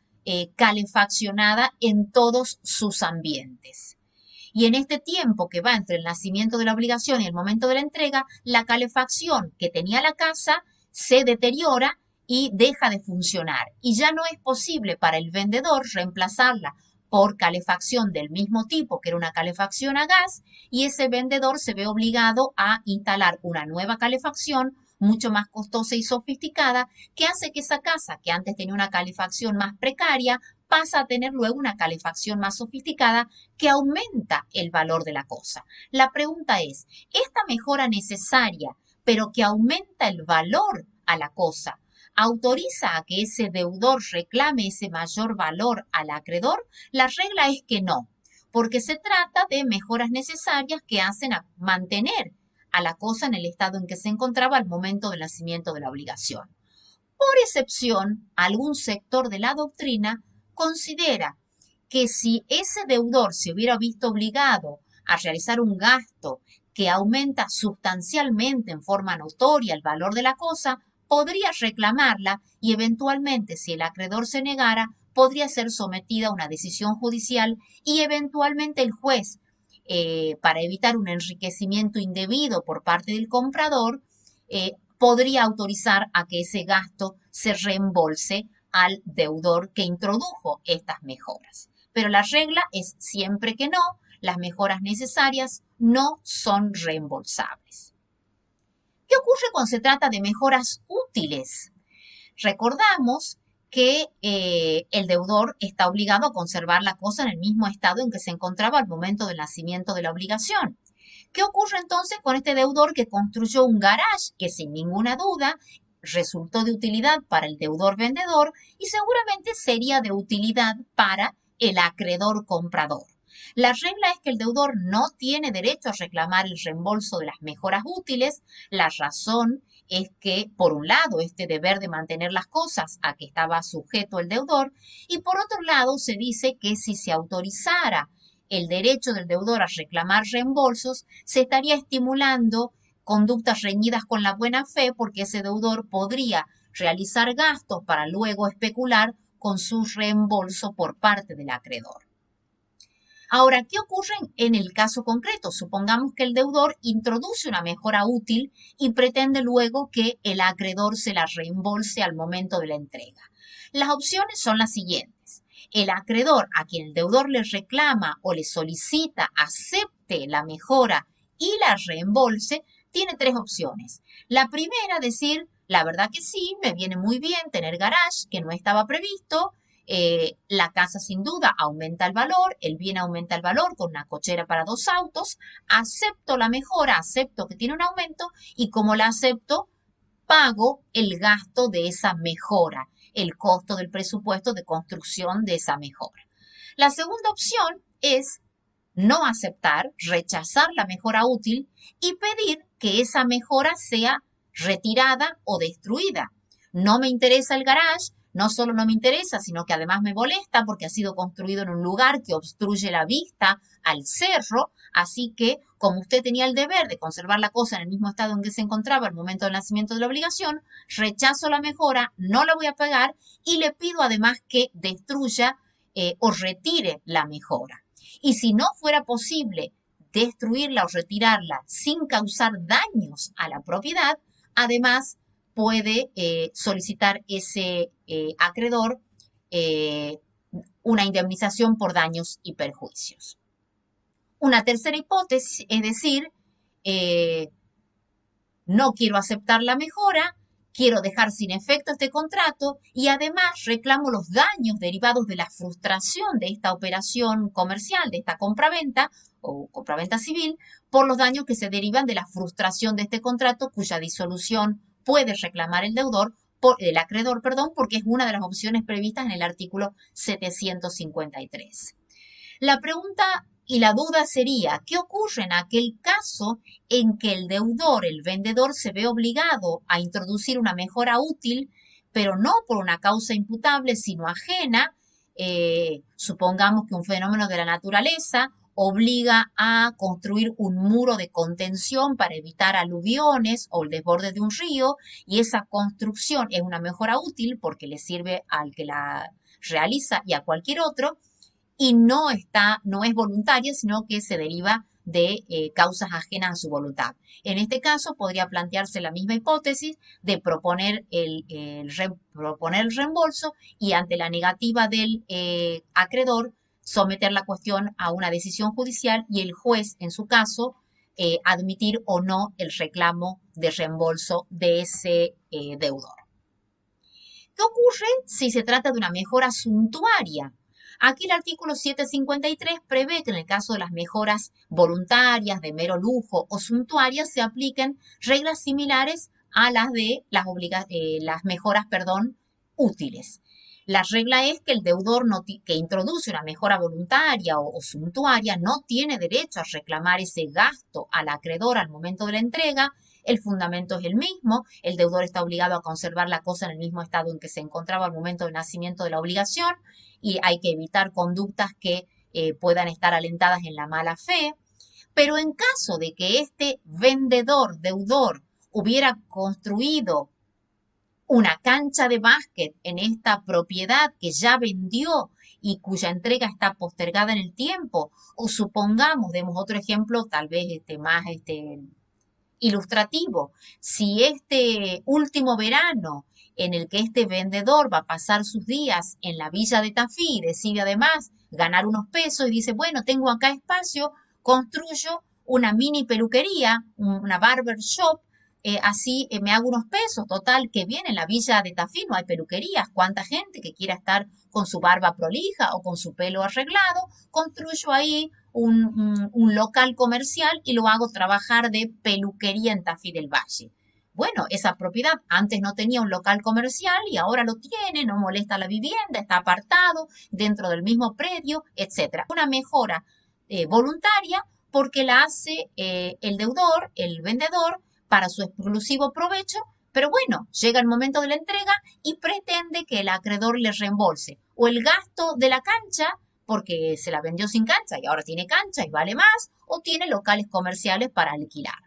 calefaccionada en todos sus ambientes. Y en este tiempo que va entre el nacimiento de la obligación y el momento de la entrega, la calefacción que tenía la casa se deteriora y deja de funcionar. Y ya no es posible para el vendedor reemplazarla por calefacción del mismo tipo, que era una calefacción a gas, y ese vendedor se ve obligado a instalar una nueva calefacción mucho más costosa y sofisticada, que hace que esa casa, que antes tenía una calefacción más precaria, pasa a tener luego una calefacción más sofisticada que aumenta el valor de la cosa. La pregunta es, ¿esta mejora necesaria, pero que aumenta el valor a la cosa, autoriza a que ese deudor reclame ese mayor valor al acreedor? La regla es que no, porque se trata de mejoras necesarias que hacen a mantener a la cosa en el estado en que se encontraba al momento del nacimiento de la obligación. Por excepción, algún sector de la doctrina considera que si ese deudor se hubiera visto obligado a realizar un gasto que aumenta sustancialmente en forma notoria el valor de la cosa, podría reclamarla y eventualmente, si el acreedor se negara, podría ser sometida a una decisión judicial y eventualmente el juez, para evitar un enriquecimiento indebido por parte del comprador, podría autorizar a que ese gasto se reembolse al deudor que introdujo estas mejoras. Pero la regla es siempre que no, las mejoras necesarias no son reembolsables. ¿Qué ocurre cuando se trata de mejoras útiles? Recordamos que el deudor está obligado a conservar la cosa en el mismo estado en que se encontraba al momento del nacimiento de la obligación. ¿Qué ocurre entonces con este deudor que construyó un garage que sin ninguna duda resultó de utilidad para el deudor vendedor y seguramente sería de utilidad para el acreedor comprador? La regla es que el deudor no tiene derecho a reclamar el reembolso de las mejoras útiles. La razón es que, por un lado, este deber de mantener las cosas a que estaba sujeto el deudor, y por otro lado, se dice que si se autorizara el derecho del deudor a reclamar reembolsos, se estaría estimulando conductas reñidas con la buena fe, porque ese deudor podría realizar gastos para luego especular con su reembolso por parte del acreedor. Ahora, ¿qué ocurre en el caso concreto? Supongamos que el deudor introduce una mejora útil y pretende luego que el acreedor se la reembolse al momento de la entrega. Las opciones son las siguientes. El acreedor a quien el deudor le reclama o le solicita acepte la mejora y la reembolse, tiene tres opciones. La primera, decir, la verdad que sí, me viene muy bien tener garage, que no estaba previsto. La casa sin duda aumenta el valor, el bien aumenta el valor con una cochera para 2 autos, acepto la mejora, acepto que tiene un aumento y como la acepto, pago el gasto de esa mejora, el costo del presupuesto de construcción de esa mejora. La segunda opción es no aceptar, rechazar la mejora útil y pedir que esa mejora sea retirada o destruida. No me interesa el garage, no solo no me interesa, sino que además me molesta porque ha sido construido en un lugar que obstruye la vista al cerro, así que como usted tenía el deber de conservar la cosa en el mismo estado en que se encontraba al momento del nacimiento de la obligación, rechazo la mejora, no la voy a pagar y le pido además que destruya o retire la mejora. Y si no fuera posible destruirla o retirarla sin causar daños a la propiedad, además puede solicitar ese acreedor una indemnización por daños y perjuicios. Una tercera hipótesis es decir, no quiero aceptar la mejora, quiero dejar sin efecto este contrato y además reclamo los daños derivados de la frustración de esta operación comercial, de esta compraventa o compraventa civil, por los daños que se derivan de la frustración de este contrato, cuya disolución puede reclamar el acreedor, porque es una de las opciones previstas en el artículo 753. La pregunta y la duda sería, ¿qué ocurre en aquel caso en que el deudor, el vendedor, se ve obligado a introducir una mejora útil, pero no por una causa imputable, sino ajena? Supongamos que un fenómeno de la naturaleza obliga a construir un muro de contención para evitar aluviones o el desborde de un río, y esa construcción es una mejora útil porque le sirve al que la realiza y a cualquier otro, y no es voluntaria, sino que se deriva de causas ajenas a su voluntad. En este caso, podría plantearse la misma hipótesis de proponer proponer el reembolso y ante la negativa del acreedor, someter la cuestión a una decisión judicial y el juez, en su caso, admitir o no el reclamo de reembolso de ese deudor. ¿Qué ocurre si se trata de una mejora suntuaria? Aquí el artículo 753 prevé que en el caso de las mejoras voluntarias, de mero lujo o suntuarias, se apliquen reglas similares a las de las mejoras, útiles. La regla es que el deudor que introduce una mejora voluntaria o suntuaria no tiene derecho a reclamar ese gasto al acreedor al momento de la entrega. El fundamento es el mismo, el deudor está obligado a conservar la cosa en el mismo estado en que se encontraba al momento del nacimiento de la obligación y hay que evitar conductas que puedan estar alentadas en la mala fe. Pero en caso de que este vendedor, deudor, hubiera construido una cancha de básquet en esta propiedad que ya vendió y cuya entrega está postergada en el tiempo, o supongamos, demos otro ejemplo, tal vez más ilustrativo, si este último verano en el que este vendedor va a pasar sus días en la villa de Tafí y decide además ganar unos pesos y dice, bueno, tengo acá espacio, construyo una mini peluquería, una barber shop, así me hago unos pesos, total, que bien, en la villa de Tafí no hay peluquerías, cuánta gente que quiera estar con su barba prolija o con su pelo arreglado, construyo ahí un local comercial y lo hago trabajar de peluquería en Tafí del Valle. Bueno, esa propiedad antes no tenía un local comercial y ahora lo tiene, no molesta la vivienda, está apartado dentro del mismo predio, etc. Una mejora voluntaria porque la hace el deudor, el vendedor, para su exclusivo provecho, pero bueno, llega el momento de la entrega y pretende que el acreedor le reembolse o el gasto de la cancha porque se la vendió sin cancha y ahora tiene cancha y vale más, o tiene locales comerciales para alquilar.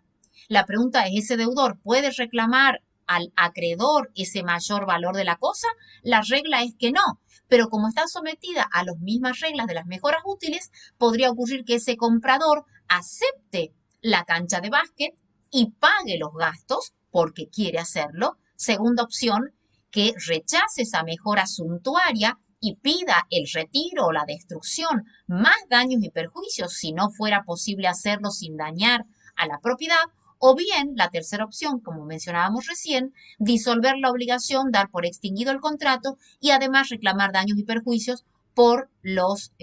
La pregunta es, ¿ese deudor puede reclamar al acreedor ese mayor valor de la cosa? La regla es que no, pero como está sometida a las mismas reglas de las mejoras útiles, podría ocurrir que ese comprador acepte la cancha de básquet y pague los gastos porque quiere hacerlo. Segunda opción, que rechace esa mejora suntuaria y pida el retiro o la destrucción, más daños y perjuicios si no fuera posible hacerlo sin dañar a la propiedad, o bien, la tercera opción, como mencionábamos recién, disolver la obligación, dar por extinguido el contrato y además reclamar daños y perjuicios por los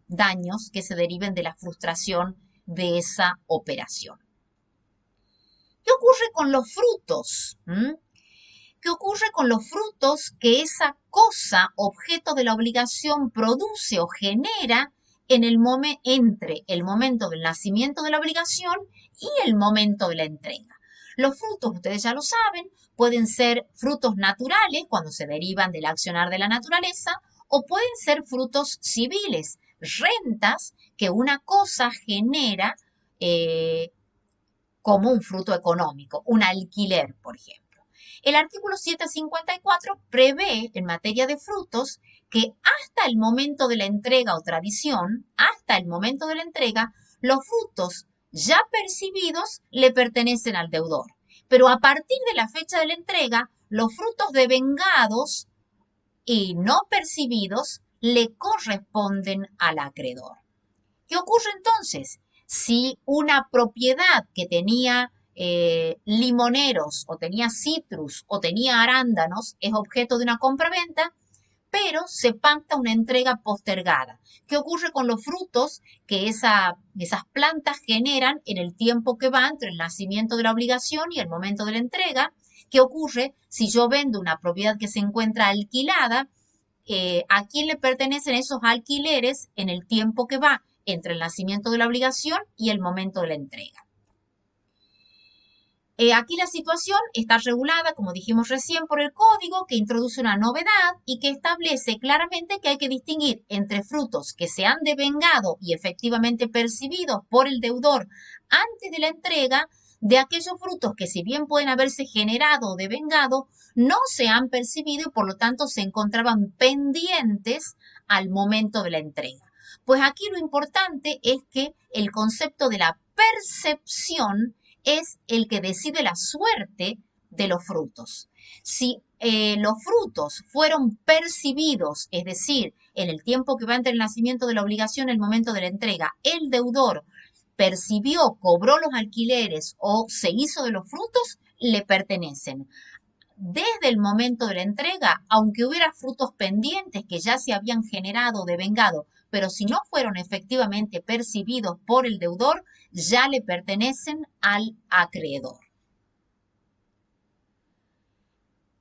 daños que se deriven de la frustración de esa operación. ¿Qué ocurre con los frutos? ¿Qué ocurre con los frutos que esa cosa, objeto de la obligación, produce o genera entre el momento del nacimiento de la obligación y el momento de la entrega? Los frutos, ustedes ya lo saben, pueden ser frutos naturales cuando se derivan del accionar de la naturaleza o pueden ser frutos civiles, rentas que una cosa genera como un fruto económico, un alquiler, por ejemplo. El artículo 754 prevé en materia de frutos que hasta el momento de la entrega o tradición, hasta el momento de la entrega, los frutos ya percibidos le pertenecen al deudor. Pero a partir de la fecha de la entrega, los frutos devengados y no percibidos le corresponden al acreedor. ¿Qué ocurre entonces? Si una propiedad que tenía limoneros o tenía citrus o tenía arándanos es objeto de una compraventa, pero se pacta una entrega postergada. ¿Qué ocurre con los frutos que esas plantas generan en el tiempo que va entre el nacimiento de la obligación y el momento de la entrega? ¿Qué ocurre si yo vendo una propiedad que se encuentra alquilada? ¿A quién le pertenecen esos alquileres en el tiempo que va entre el nacimiento de la obligación y el momento de la entrega? Aquí la situación está regulada, como dijimos recién, por el código que introduce una novedad y que establece claramente que hay que distinguir entre frutos que se han devengado y efectivamente percibidos por el deudor antes de la entrega, de aquellos frutos que, si bien pueden haberse generado o devengado, no se han percibido y por lo tanto se encontraban pendientes al momento de la entrega. Pues aquí lo importante es que el concepto de la percepción es el que decide la suerte de los frutos. Si los frutos fueron percibidos, es decir, en el tiempo que va entre el nacimiento de la obligación y el momento de la entrega, el deudor percibió, cobró los alquileres o se hizo de los frutos, le pertenecen. Desde el momento de la entrega, aunque hubiera frutos pendientes que ya se habían generado o devengado, pero si no fueron efectivamente percibidos por el deudor, ya le pertenecen al acreedor.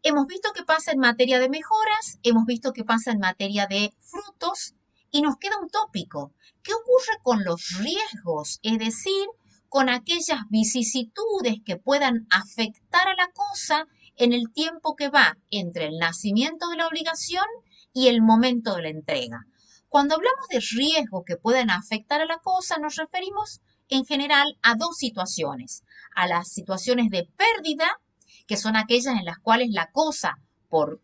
Hemos visto qué pasa en materia de mejoras, hemos visto qué pasa en materia de frutos y nos queda un tópico. ¿Qué ocurre con los riesgos? Es decir, con aquellas vicisitudes que puedan afectar a la cosa en el tiempo que va entre el nacimiento de la obligación y el momento de la entrega. Cuando hablamos de riesgos que puedan afectar a la cosa, nos referimos en general a dos situaciones. A las situaciones de pérdida, que son aquellas en las cuales la cosa, por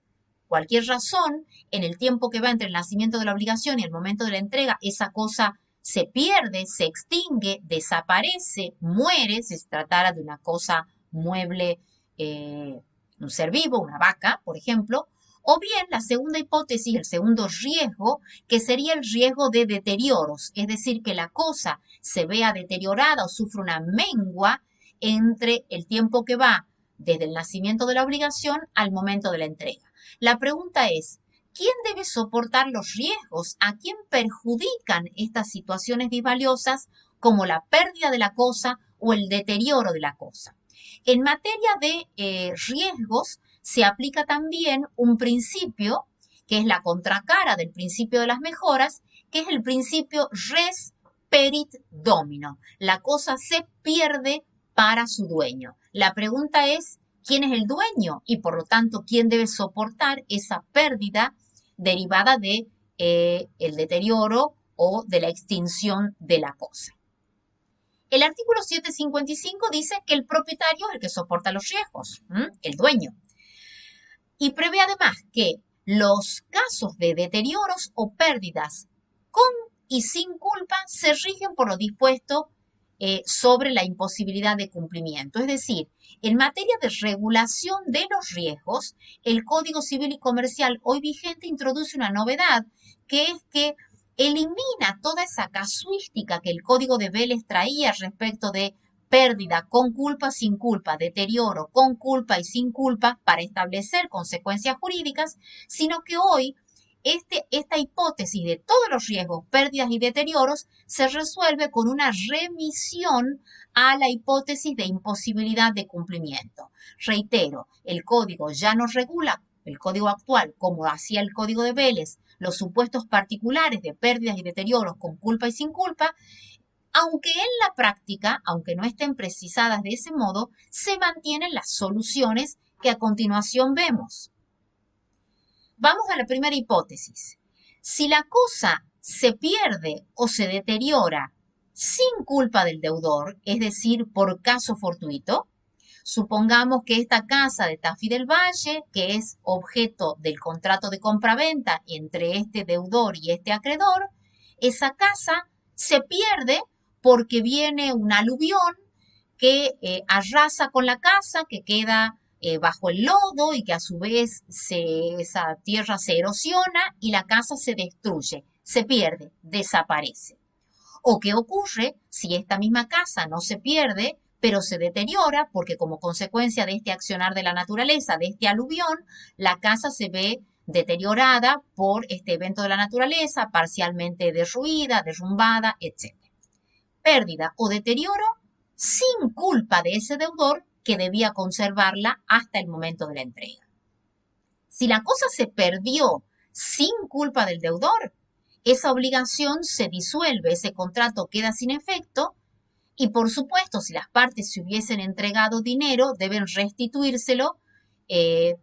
cualquier razón, en el tiempo que va entre el nacimiento de la obligación y el momento de la entrega, esa cosa se pierde, se extingue, desaparece, muere, si se tratara de una cosa mueble, un ser vivo, una vaca, por ejemplo, o bien la segunda hipótesis, el segundo riesgo, que sería el riesgo de deterioros, es decir, que la cosa se vea deteriorada o sufre una mengua entre el tiempo que va desde el nacimiento de la obligación al momento de la entrega. La pregunta es, ¿quién debe soportar los riesgos? ¿A quién perjudican estas situaciones disvaliosas como la pérdida de la cosa o el deterioro de la cosa? En materia de riesgos, se aplica también un principio que es la contracara del principio de las mejoras, que es el principio res perit domino. La cosa se pierde para su dueño. La pregunta es, ¿quién es el dueño? Y por lo tanto, ¿quién debe soportar esa pérdida derivada de el deterioro o de la extinción de la cosa? El artículo 755 dice que el propietario es el que soporta los riesgos, el dueño. Y prevé además que los casos de deterioros o pérdidas con y sin culpa se rigen por lo dispuesto sobre la imposibilidad de cumplimiento. Es decir, en materia de regulación de los riesgos, el Código Civil y Comercial hoy vigente introduce una novedad, que es que elimina toda esa casuística que el Código de Vélez traía respecto de pérdida con culpa, sin culpa, deterioro con culpa y sin culpa para establecer consecuencias jurídicas, sino que hoy esta hipótesis de todos los riesgos, pérdidas y deterioros se resuelve con una remisión a la hipótesis de imposibilidad de cumplimiento. Reitero, el código ya no regula, el código actual, como hacía el código de Vélez, los supuestos particulares de pérdidas y deterioros con culpa y sin culpa, aunque en la práctica, aunque no estén precisadas de ese modo, se mantienen las soluciones que a continuación vemos. Vamos a la primera hipótesis. Si la cosa se pierde o se deteriora sin culpa del deudor, es decir, por caso fortuito, Supongamos que esta casa de Tafí del Valle, que es objeto del contrato de compraventa entre este deudor y este acreedor, esa casa se pierde porque viene un aluvión que arrasa con la casa, que queda bajo el lodo y que a su vez esa tierra se erosiona y la casa se destruye, se pierde, desaparece. ¿O qué ocurre si esta misma casa no se pierde, pero se deteriora porque como consecuencia de este accionar de la naturaleza, de este aluvión, la casa se ve deteriorada por este evento de la naturaleza, parcialmente derruida, derrumbada, etc. Pérdida o deterioro sin culpa de ese deudor que debía conservarla hasta el momento de la entrega. Si la cosa se perdió sin culpa del deudor, esa obligación se disuelve, ese contrato queda sin efecto y por supuesto si las partes se hubiesen entregado dinero deben restituírselo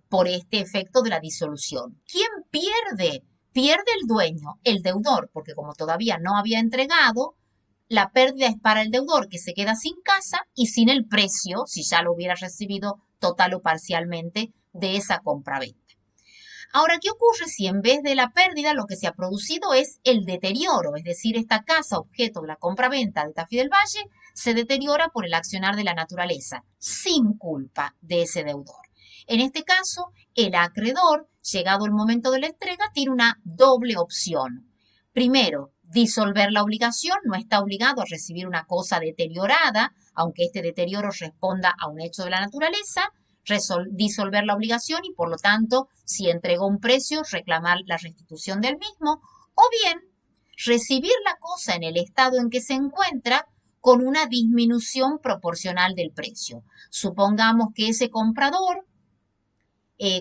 por este efecto de la disolución. ¿Quién pierde? Pierde el dueño, el deudor, porque como todavía no había entregado, la pérdida es para el deudor que se queda sin casa y sin el precio, si ya lo hubiera recibido total o parcialmente, de esa compraventa. Ahora, ¿qué ocurre si en vez de la pérdida lo que se ha producido es el deterioro? Es decir, esta casa, objeto de la compraventa de Tafí del Valle, se deteriora por el accionar de la naturaleza, sin culpa de ese deudor. En este caso, el acreedor, llegado el momento de la entrega, tiene una doble opción. Primero, disolver la obligación, no está obligado a recibir una cosa deteriorada, aunque este deterioro responda a un hecho de la naturaleza, disolver la obligación y por lo tanto, si entregó un precio, reclamar la restitución del mismo, o bien recibir la cosa en el estado en que se encuentra con una disminución proporcional del precio. Supongamos que ese comprador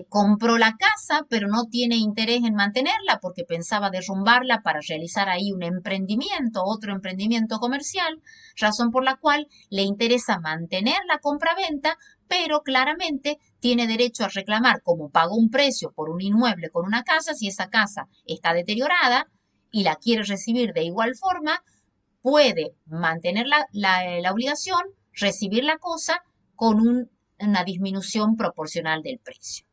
compró la casa, pero no tiene interés en mantenerla porque pensaba derrumbarla para realizar ahí un emprendimiento, otro emprendimiento comercial, razón por la cual le interesa mantener la compraventa, pero claramente tiene derecho a reclamar, como pagó un precio por un inmueble con una casa, si esa casa está deteriorada y la quiere recibir de igual forma, puede mantener la obligación, recibir la cosa con una disminución proporcional del precio.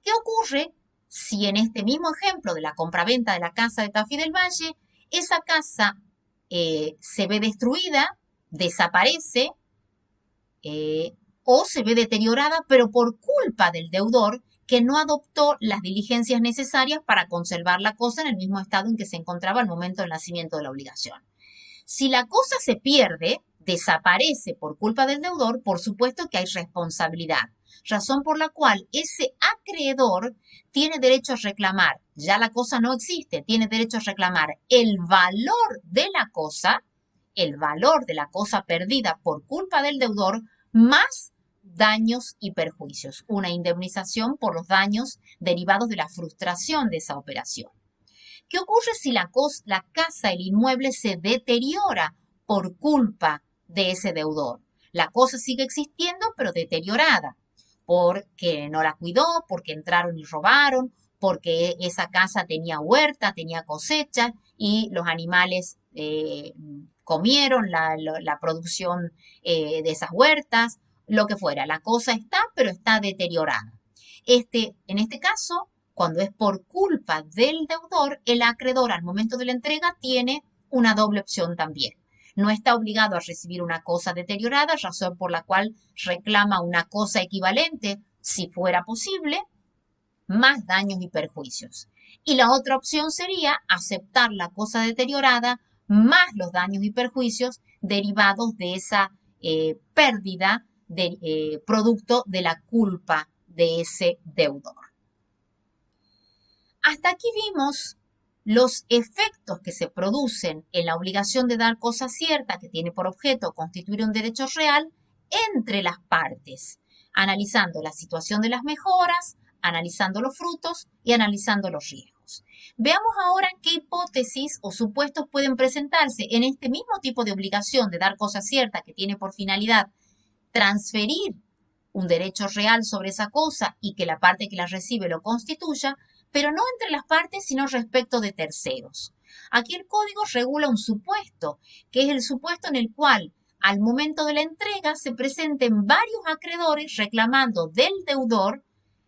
¿Qué ocurre si en este mismo ejemplo de la compraventa de la casa de Tafí del Valle, esa casa se ve destruida, desaparece o se ve deteriorada, pero por culpa del deudor que no adoptó las diligencias necesarias para conservar la cosa en el mismo estado en que se encontraba al momento del nacimiento de la obligación? Si la cosa se pierde, desaparece por culpa del deudor, por supuesto que hay responsabilidad, razón por la cual ese acreedor tiene derecho a reclamar, ya la cosa no existe, tiene derecho a reclamar el valor de la cosa perdida por culpa del deudor, más daños y perjuicios, una indemnización por los daños derivados de la frustración de esa operación. ¿Qué ocurre si la casa, el inmueble se deteriora por culpa de ese deudor? La cosa sigue existiendo, pero deteriorada, porque no la cuidó, porque entraron y robaron, porque esa casa tenía huerta, tenía cosecha y los animales comieron la producción de esas huertas, lo que fuera. La cosa está, pero está deteriorada. En este caso, cuando es por culpa del deudor, el acreedor al momento de la entrega tiene una doble opción también. No está obligado a recibir una cosa deteriorada, razón por la cual reclama una cosa equivalente, si fuera posible, más daños y perjuicios. Y la otra opción sería aceptar la cosa deteriorada más los daños y perjuicios derivados de esa pérdida producto de la culpa de ese deudor. Hasta aquí vimos los efectos que se producen en la obligación de dar cosa cierta que tiene por objeto constituir un derecho real entre las partes, analizando la situación de las mejoras, analizando los frutos y analizando los riesgos. Veamos ahora qué hipótesis o supuestos pueden presentarse en este mismo tipo de obligación de dar cosa cierta que tiene por finalidad transferir un derecho real sobre esa cosa y que la parte que la recibe lo constituya, pero no entre las partes, sino respecto de terceros. Aquí el código regula un supuesto, que es el supuesto en el cual al momento de la entrega se presenten varios acreedores reclamando del deudor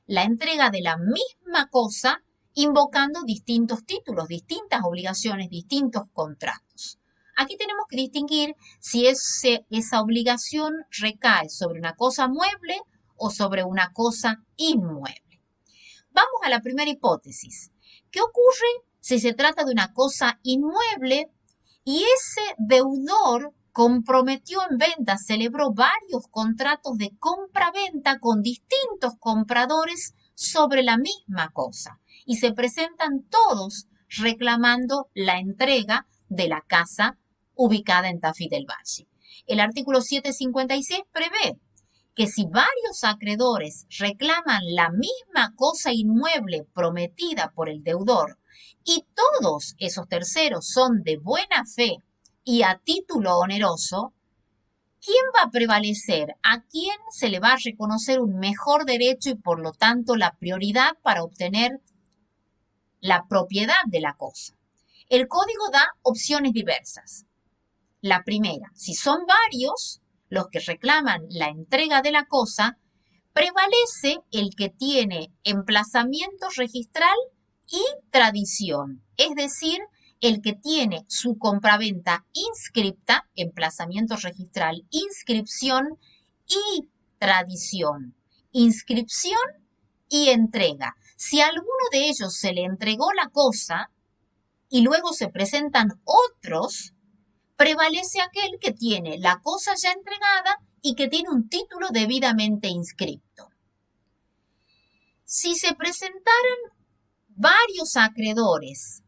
la entrega de la misma cosa, invocando distintos títulos, distintas obligaciones, distintos contratos. Aquí tenemos que distinguir si esa obligación recae sobre una cosa mueble o sobre una cosa inmueble. Vamos a la primera hipótesis. ¿Qué ocurre si se trata de una cosa inmueble y ese deudor comprometió en venta, celebró varios contratos de compra-venta con distintos compradores sobre la misma cosa y se presentan todos reclamando la entrega de la casa ubicada en Tafí del Valle? El artículo 756 prevé que si varios acreedores reclaman la misma cosa inmueble prometida por el deudor y todos esos terceros son de buena fe y a título oneroso, ¿quién va a prevalecer? ¿A quién se le va a reconocer un mejor derecho y por lo tanto la prioridad para obtener la propiedad de la cosa? El código da opciones diversas. La primera, si son varios los que reclaman la entrega de la cosa, prevalece el que tiene emplazamiento registral y tradición, es decir, el que tiene su compraventa inscripta, emplazamiento registral, inscripción y tradición, inscripción y entrega. Si a alguno de ellos se le entregó la cosa y luego se presentan otros, prevalece aquel que tiene la cosa ya entregada y que tiene un título debidamente inscripto. Si se presentaran varios acreedores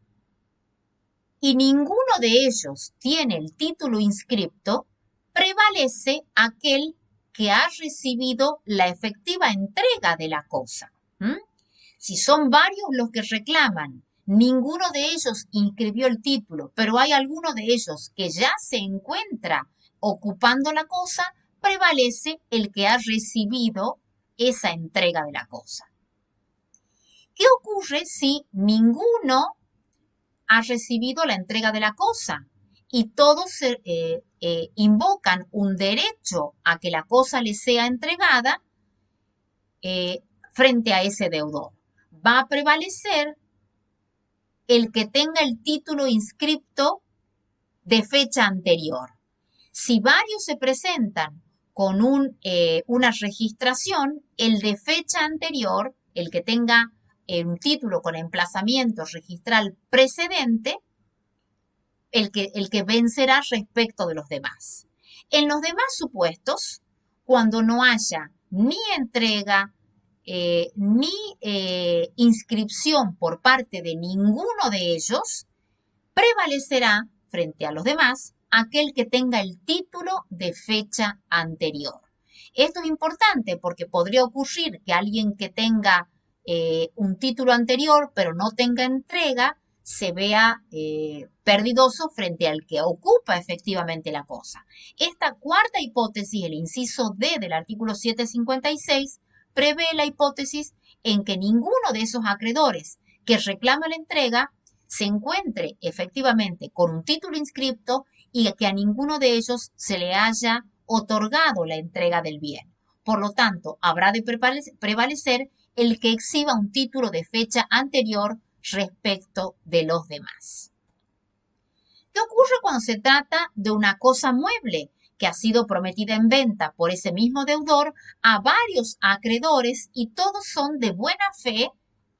y ninguno de ellos tiene el título inscripto, prevalece aquel que ha recibido la efectiva entrega de la cosa. Si son varios los que reclaman, ninguno de ellos inscribió el título, pero hay alguno de ellos que ya se encuentra ocupando la cosa, prevalece el que ha recibido esa entrega de la cosa. ¿Qué ocurre si ninguno ha recibido la entrega de la cosa y todos invocan un derecho a que la cosa les sea entregada frente a ese deudor? Va a prevalecer el que tenga el título inscripto de fecha anterior. Si varios se presentan con una registración, el de fecha anterior, el que tenga un título con emplazamiento registral precedente, el que vencerá respecto de los demás. En los demás supuestos, cuando no haya ni entrega, ni inscripción por parte de ninguno de ellos, prevalecerá frente a los demás aquel que tenga el título de fecha anterior. Esto es importante porque podría ocurrir que alguien que tenga un título anterior pero no tenga entrega se vea perdidoso frente al que ocupa efectivamente la cosa. Esta cuarta hipótesis, el inciso D del artículo 756, prevé la hipótesis en que ninguno de esos acreedores que reclama la entrega se encuentre efectivamente con un título inscripto y que a ninguno de ellos se le haya otorgado la entrega del bien. Por lo tanto, habrá de prevalecer el que exhiba un título de fecha anterior respecto de los demás. ¿Qué ocurre cuando se trata de una cosa mueble que ha sido prometida en venta por ese mismo deudor a varios acreedores y todos son de buena fe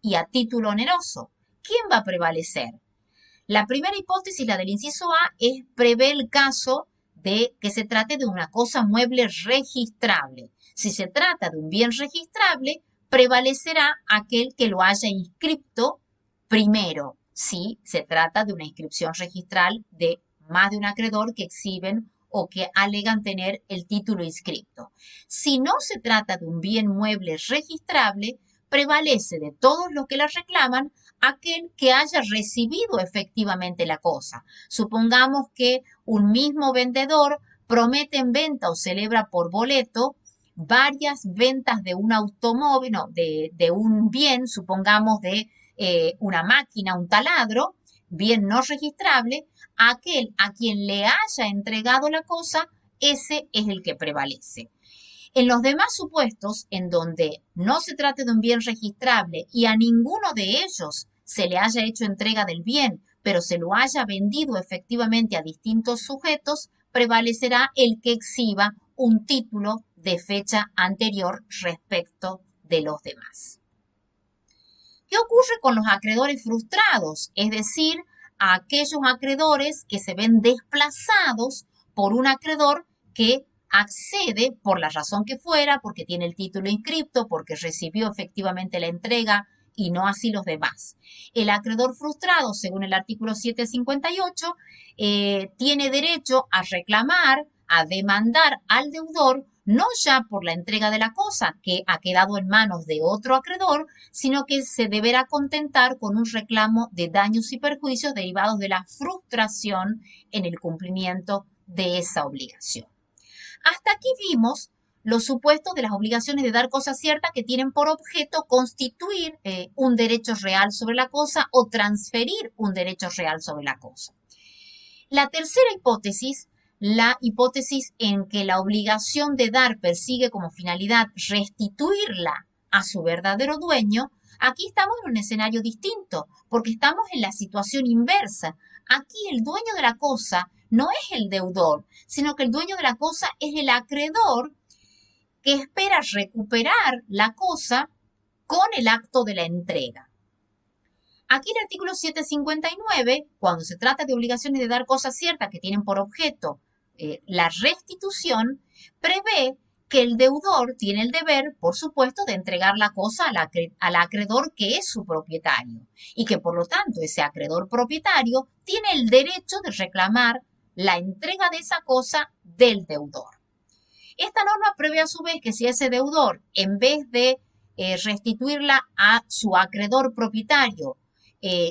y a título oneroso? ¿Quién va a prevalecer? La primera hipótesis, la del inciso A, prevé el caso de que se trate de una cosa mueble registrable. Si se trata de un bien registrable, prevalecerá aquel que lo haya inscripto primero, si se trata de una inscripción registral de más de un acreedor que exhiben o que alegan tener el título inscripto. Si no se trata de un bien mueble registrable, prevalece de todos los que la reclaman aquel que haya recibido efectivamente la cosa. Supongamos que un mismo vendedor promete en venta o celebra por boleto varias ventas de un automóvil, no, de un bien, supongamos de una máquina, un taladro, bien no registrable, aquel a quien le haya entregado la cosa ese es el que prevalece. En los demás supuestos, en donde no se trate de un bien registrable y a ninguno de ellos se le haya hecho entrega del bien, pero se lo haya vendido efectivamente a distintos sujetos, prevalecerá el que exhiba un título de fecha anterior respecto de los demás. ¿Qué ocurre con los acreedores frustrados? Es decir, a aquellos acreedores que se ven desplazados por un acreedor que accede por la razón que fuera, porque tiene el título inscripto, porque recibió efectivamente la entrega y no así los demás. El acreedor frustrado, según el artículo 758, tiene derecho a reclamar, a demandar al deudor, no ya por la entrega de la cosa que ha quedado en manos de otro acreedor, sino que se deberá contentar con un reclamo de daños y perjuicios derivados de la frustración en el cumplimiento de esa obligación. Hasta aquí vimos los supuestos de las obligaciones de dar cosa cierta que tienen por objeto constituir un derecho real sobre la cosa o transferir un derecho real sobre la cosa. La tercera hipótesis, la hipótesis en que la obligación de dar persigue como finalidad restituirla a su verdadero dueño, aquí estamos en un escenario distinto, porque estamos en la situación inversa. Aquí el dueño de la cosa no es el deudor, sino que el dueño de la cosa es el acreedor que espera recuperar la cosa con el acto de la entrega. Aquí el artículo 759, cuando se trata de obligaciones de dar cosa cierta que tienen por objeto la restitución, prevé que el deudor tiene el deber, por supuesto, de entregar la cosa al acreedor que es su propietario y que, por lo tanto, ese acreedor propietario tiene el derecho de reclamar la entrega de esa cosa del deudor. Esta norma prevé a su vez que si ese deudor, en vez de restituirla a su acreedor propietario,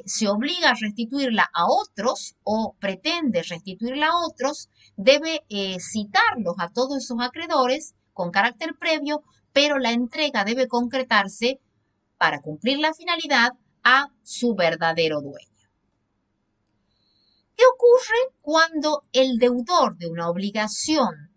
se obliga a restituirla a otros o pretende restituirla a otros, debe citarlos a todos esos acreedores con carácter previo, pero la entrega debe concretarse para cumplir la finalidad a su verdadero dueño. ¿Qué ocurre cuando el deudor de una obligación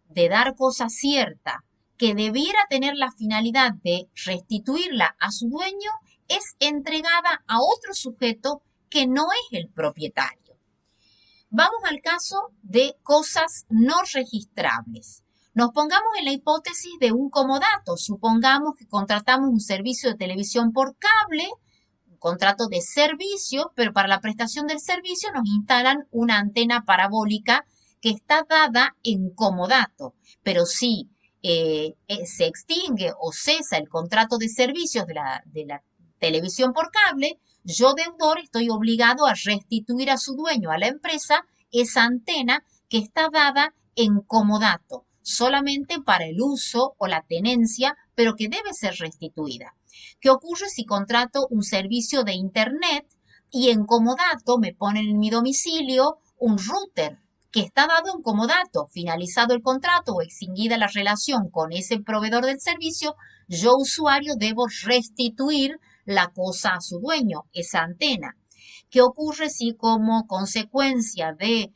de dar cosa cierta que debiera tener la finalidad de restituirla a su dueño es entregada a otro sujeto que no es el propietario? Vamos al caso de cosas no registrables. Nos pongamos en la hipótesis de un comodato. Supongamos que contratamos un servicio de televisión por cable, un contrato de servicio, pero para la prestación del servicio nos instalan una antena parabólica que está dada en comodato. Pero si se extingue o cesa el contrato de servicios de la televisión por cable, yo deudor estoy obligado a restituir a su dueño, a la empresa, esa antena que está dada en comodato, solamente para el uso o la tenencia, pero que debe ser restituida. ¿Qué ocurre si contrato un servicio de internet y en comodato me ponen en mi domicilio un router que está dado en comodato? Finalizado el contrato o extinguida la relación con ese proveedor del servicio, yo usuario debo restituir la cosa a su dueño, esa antena. ¿Qué ocurre si como consecuencia de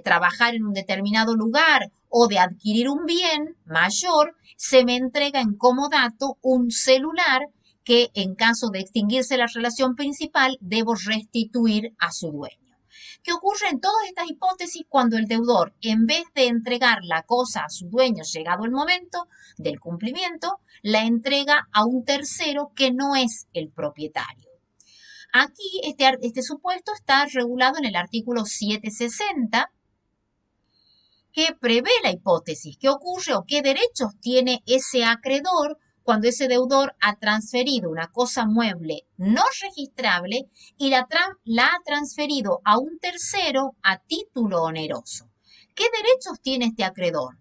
trabajar en un determinado lugar o de adquirir un bien mayor, se me entrega en comodato un celular que en caso de extinguirse la relación principal debo restituir a su dueño? ¿Qué ocurre en todas estas hipótesis cuando el deudor, en vez de entregar la cosa a su dueño llegado el momento del cumplimiento, la entrega a un tercero que no es el propietario? Aquí este supuesto está regulado en el artículo 760, que prevé la hipótesis. ¿Qué ocurre o qué derechos tiene ese acreedor cuando ese deudor ha transferido una cosa mueble no registrable y la ha transferido a un tercero a título oneroso? ¿Qué derechos tiene este acreedor?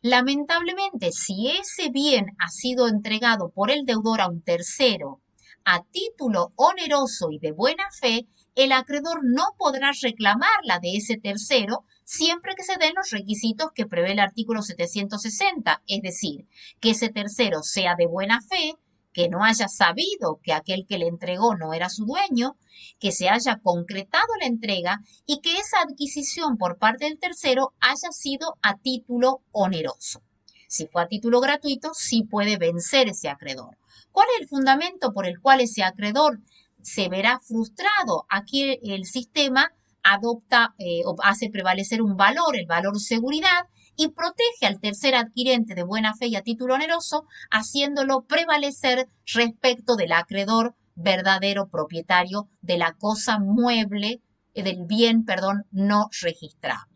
Lamentablemente, si ese bien ha sido entregado por el deudor a un tercero a título oneroso y de buena fe, el acreedor no podrá reclamarla de ese tercero siempre que se den los requisitos que prevé el artículo 760, es decir, que ese tercero sea de buena fe, que no haya sabido que aquel que le entregó no era su dueño, que se haya concretado la entrega y que esa adquisición por parte del tercero haya sido a título oneroso. Si fue a título gratuito, sí puede vencer ese acreedor. ¿Cuál es el fundamento por el cual ese acreedor se verá frustrado? Aquí el sistema adopta o hace prevalecer un valor, el valor seguridad, y protege al tercer adquirente de buena fe y a título oneroso, haciéndolo prevalecer respecto del acreedor verdadero propietario de la cosa mueble, del bien, perdón, no registrable.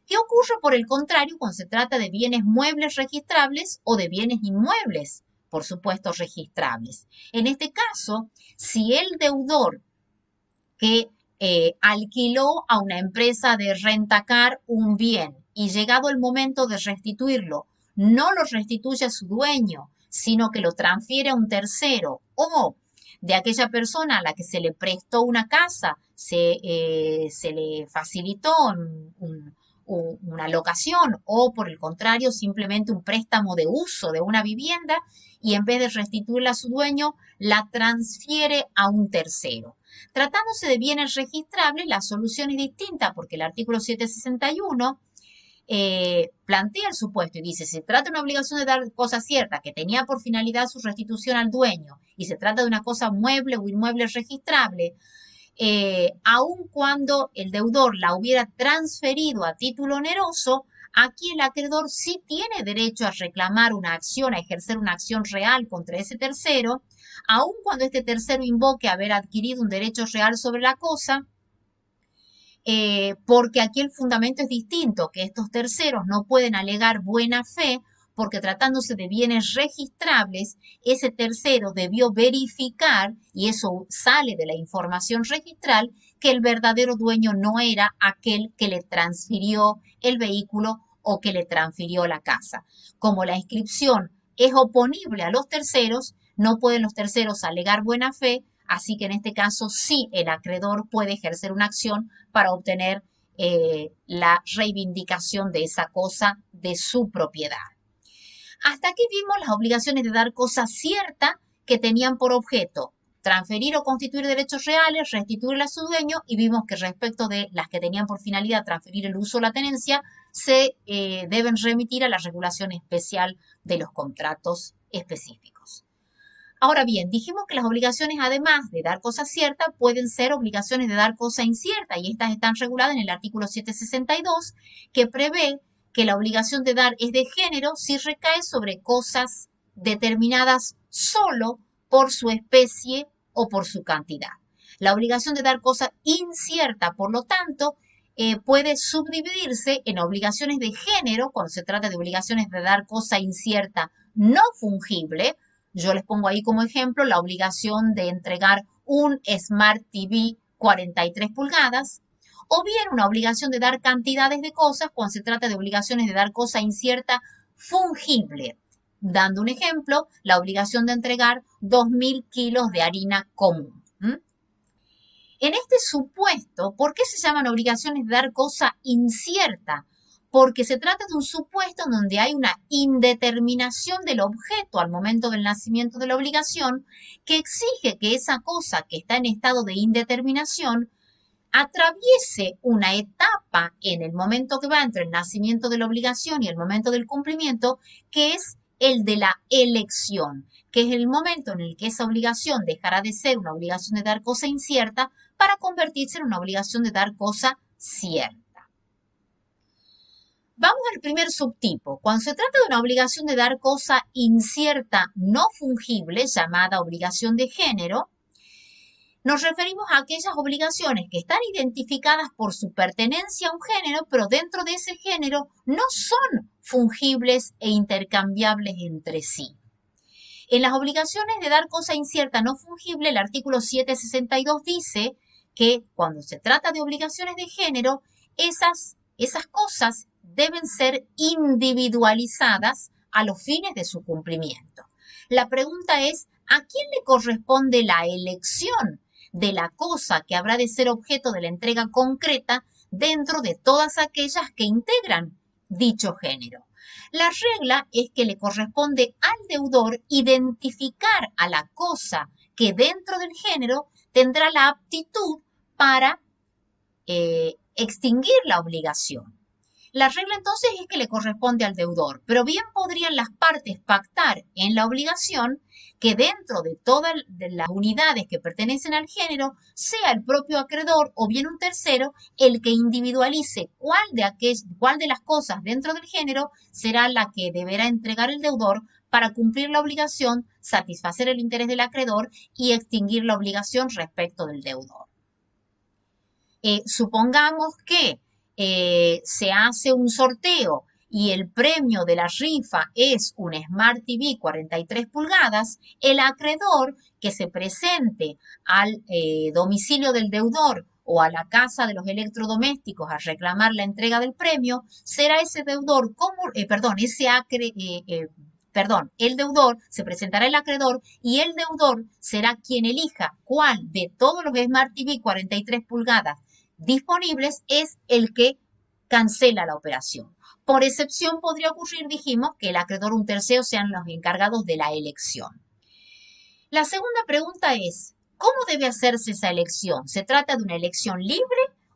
¿Qué ocurre por el contrario cuando se trata de bienes muebles registrables o de bienes inmuebles, por supuesto, registrables? En este caso, si el deudor que alquiló a una empresa de rentacar un bien y llegado el momento de restituirlo, no lo restituye a su dueño, sino que lo transfiere a un tercero, o de aquella persona a la que se le prestó una casa, se le facilitó una locación o por el contrario simplemente un préstamo de uso de una vivienda y en vez de restituirla a su dueño la transfiere a un tercero. Tratándose de bienes registrables, la solución es distinta porque el artículo 761 plantea el supuesto y dice, si se trata de una obligación de dar cosa cierta que tenía por finalidad su restitución al dueño y se trata de una cosa mueble o inmueble registrable, aun cuando el deudor la hubiera transferido a título oneroso, aquí el acreedor sí tiene derecho a reclamar una acción, a ejercer una acción real contra ese tercero, aun cuando este tercero invoque haber adquirido un derecho real sobre la cosa, porque aquí el fundamento es distinto, que estos terceros no pueden alegar buena fe, porque tratándose de bienes registrables, ese tercero debió verificar, y eso sale de la información registral, que el verdadero dueño no era aquel que le transfirió el vehículo o que le transfirió la casa. Como la inscripción es oponible a los terceros, no pueden los terceros alegar buena fe, así que en este caso sí el acreedor puede ejercer una acción para obtener la reivindicación de esa cosa de su propiedad. Hasta aquí vimos las obligaciones de dar cosa cierta que tenían por objeto transferir o constituir derechos reales, restituirle a su dueño, y vimos que respecto de las que tenían por finalidad transferir el uso o la tenencia, se deben remitir a la regulación especial de los contratos específicos. Ahora bien, dijimos que las obligaciones, además de dar cosa cierta, pueden ser obligaciones de dar cosa incierta, y estas están reguladas en el artículo 762, que prevé que la obligación de dar es de género si recae sobre cosas determinadas solo por su especie o por su cantidad. La obligación de dar cosa incierta, por lo tanto, puede subdividirse en obligaciones de género, cuando se trata de obligaciones de dar cosa incierta no fungible. Yo les pongo ahí como ejemplo la obligación de entregar un Smart TV 43 pulgadas, o bien una obligación de dar cantidades de cosas cuando se trata de obligaciones de dar cosa incierta fungible. Dando un ejemplo, la obligación de entregar 2.000 kilos de harina común. En este supuesto, ¿por qué se llaman obligaciones de dar cosa incierta? Porque se trata de un supuesto en donde hay una indeterminación del objeto al momento del nacimiento de la obligación, que exige que esa cosa que está en estado de indeterminación atraviese una etapa en el momento que va entre el nacimiento de la obligación y el momento del cumplimiento, que es el de la elección, que es el momento en el que esa obligación dejará de ser una obligación de dar cosa incierta para convertirse en una obligación de dar cosa cierta. Vamos al primer subtipo. Cuando se trata de una obligación de dar cosa incierta no fungible, llamada obligación de género, nos referimos a aquellas obligaciones que están identificadas por su pertenencia a un género, pero dentro de ese género no son fungibles e intercambiables entre sí. En las obligaciones de dar cosa incierta no fungible, el artículo 762 dice que cuando se trata de obligaciones de género, esas cosas deben ser individualizadas a los fines de su cumplimiento. La pregunta es, ¿a quién le corresponde la elección de la cosa que habrá de ser objeto de la entrega concreta dentro de todas aquellas que integran dicho género? La regla es que le corresponde al deudor identificar a la cosa que dentro del género tendrá la aptitud para extinguir la obligación. La regla entonces es que le corresponde al deudor, pero bien podrían las partes pactar en la obligación que dentro de todas las unidades que pertenecen al género sea el propio acreedor o bien un tercero el que individualice cuál de las cosas dentro del género será la que deberá entregar el deudor para cumplir la obligación, satisfacer el interés del acreedor y extinguir la obligación respecto del deudor. Supongamos que se hace un sorteo y el premio de la rifa es un Smart TV 43 pulgadas, el acreedor que se presente al domicilio del deudor o a la casa de los electrodomésticos a reclamar la entrega del premio, será ese deudor, el deudor, se presentará el acreedor y el deudor será quien elija cuál de todos los Smart TV 43 pulgadas disponibles es el que cancela la operación. Por excepción podría ocurrir, dijimos, que el acreedor o un tercero sean los encargados de la elección. La segunda pregunta es, ¿cómo debe hacerse esa elección? ¿Se trata de una elección libre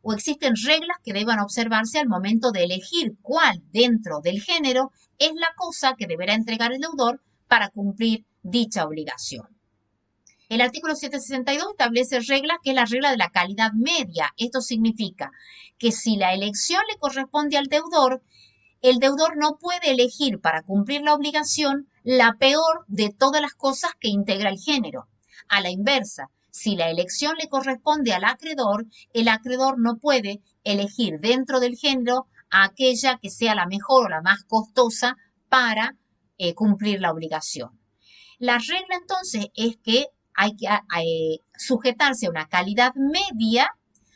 o existen reglas que deban observarse al momento de elegir cuál dentro del género es la cosa que deberá entregar el deudor para cumplir dicha obligación? El artículo 762 establece reglas que es la regla de la calidad media. Esto significa que si la elección le corresponde al deudor, el deudor no puede elegir para cumplir la obligación la peor de todas las cosas que integra el género. A la inversa, si la elección le corresponde al acreedor, el acreedor no puede elegir dentro del género a aquella que sea la mejor o la más costosa para cumplir la obligación. La regla entonces es que hay que sujetarse a una calidad media,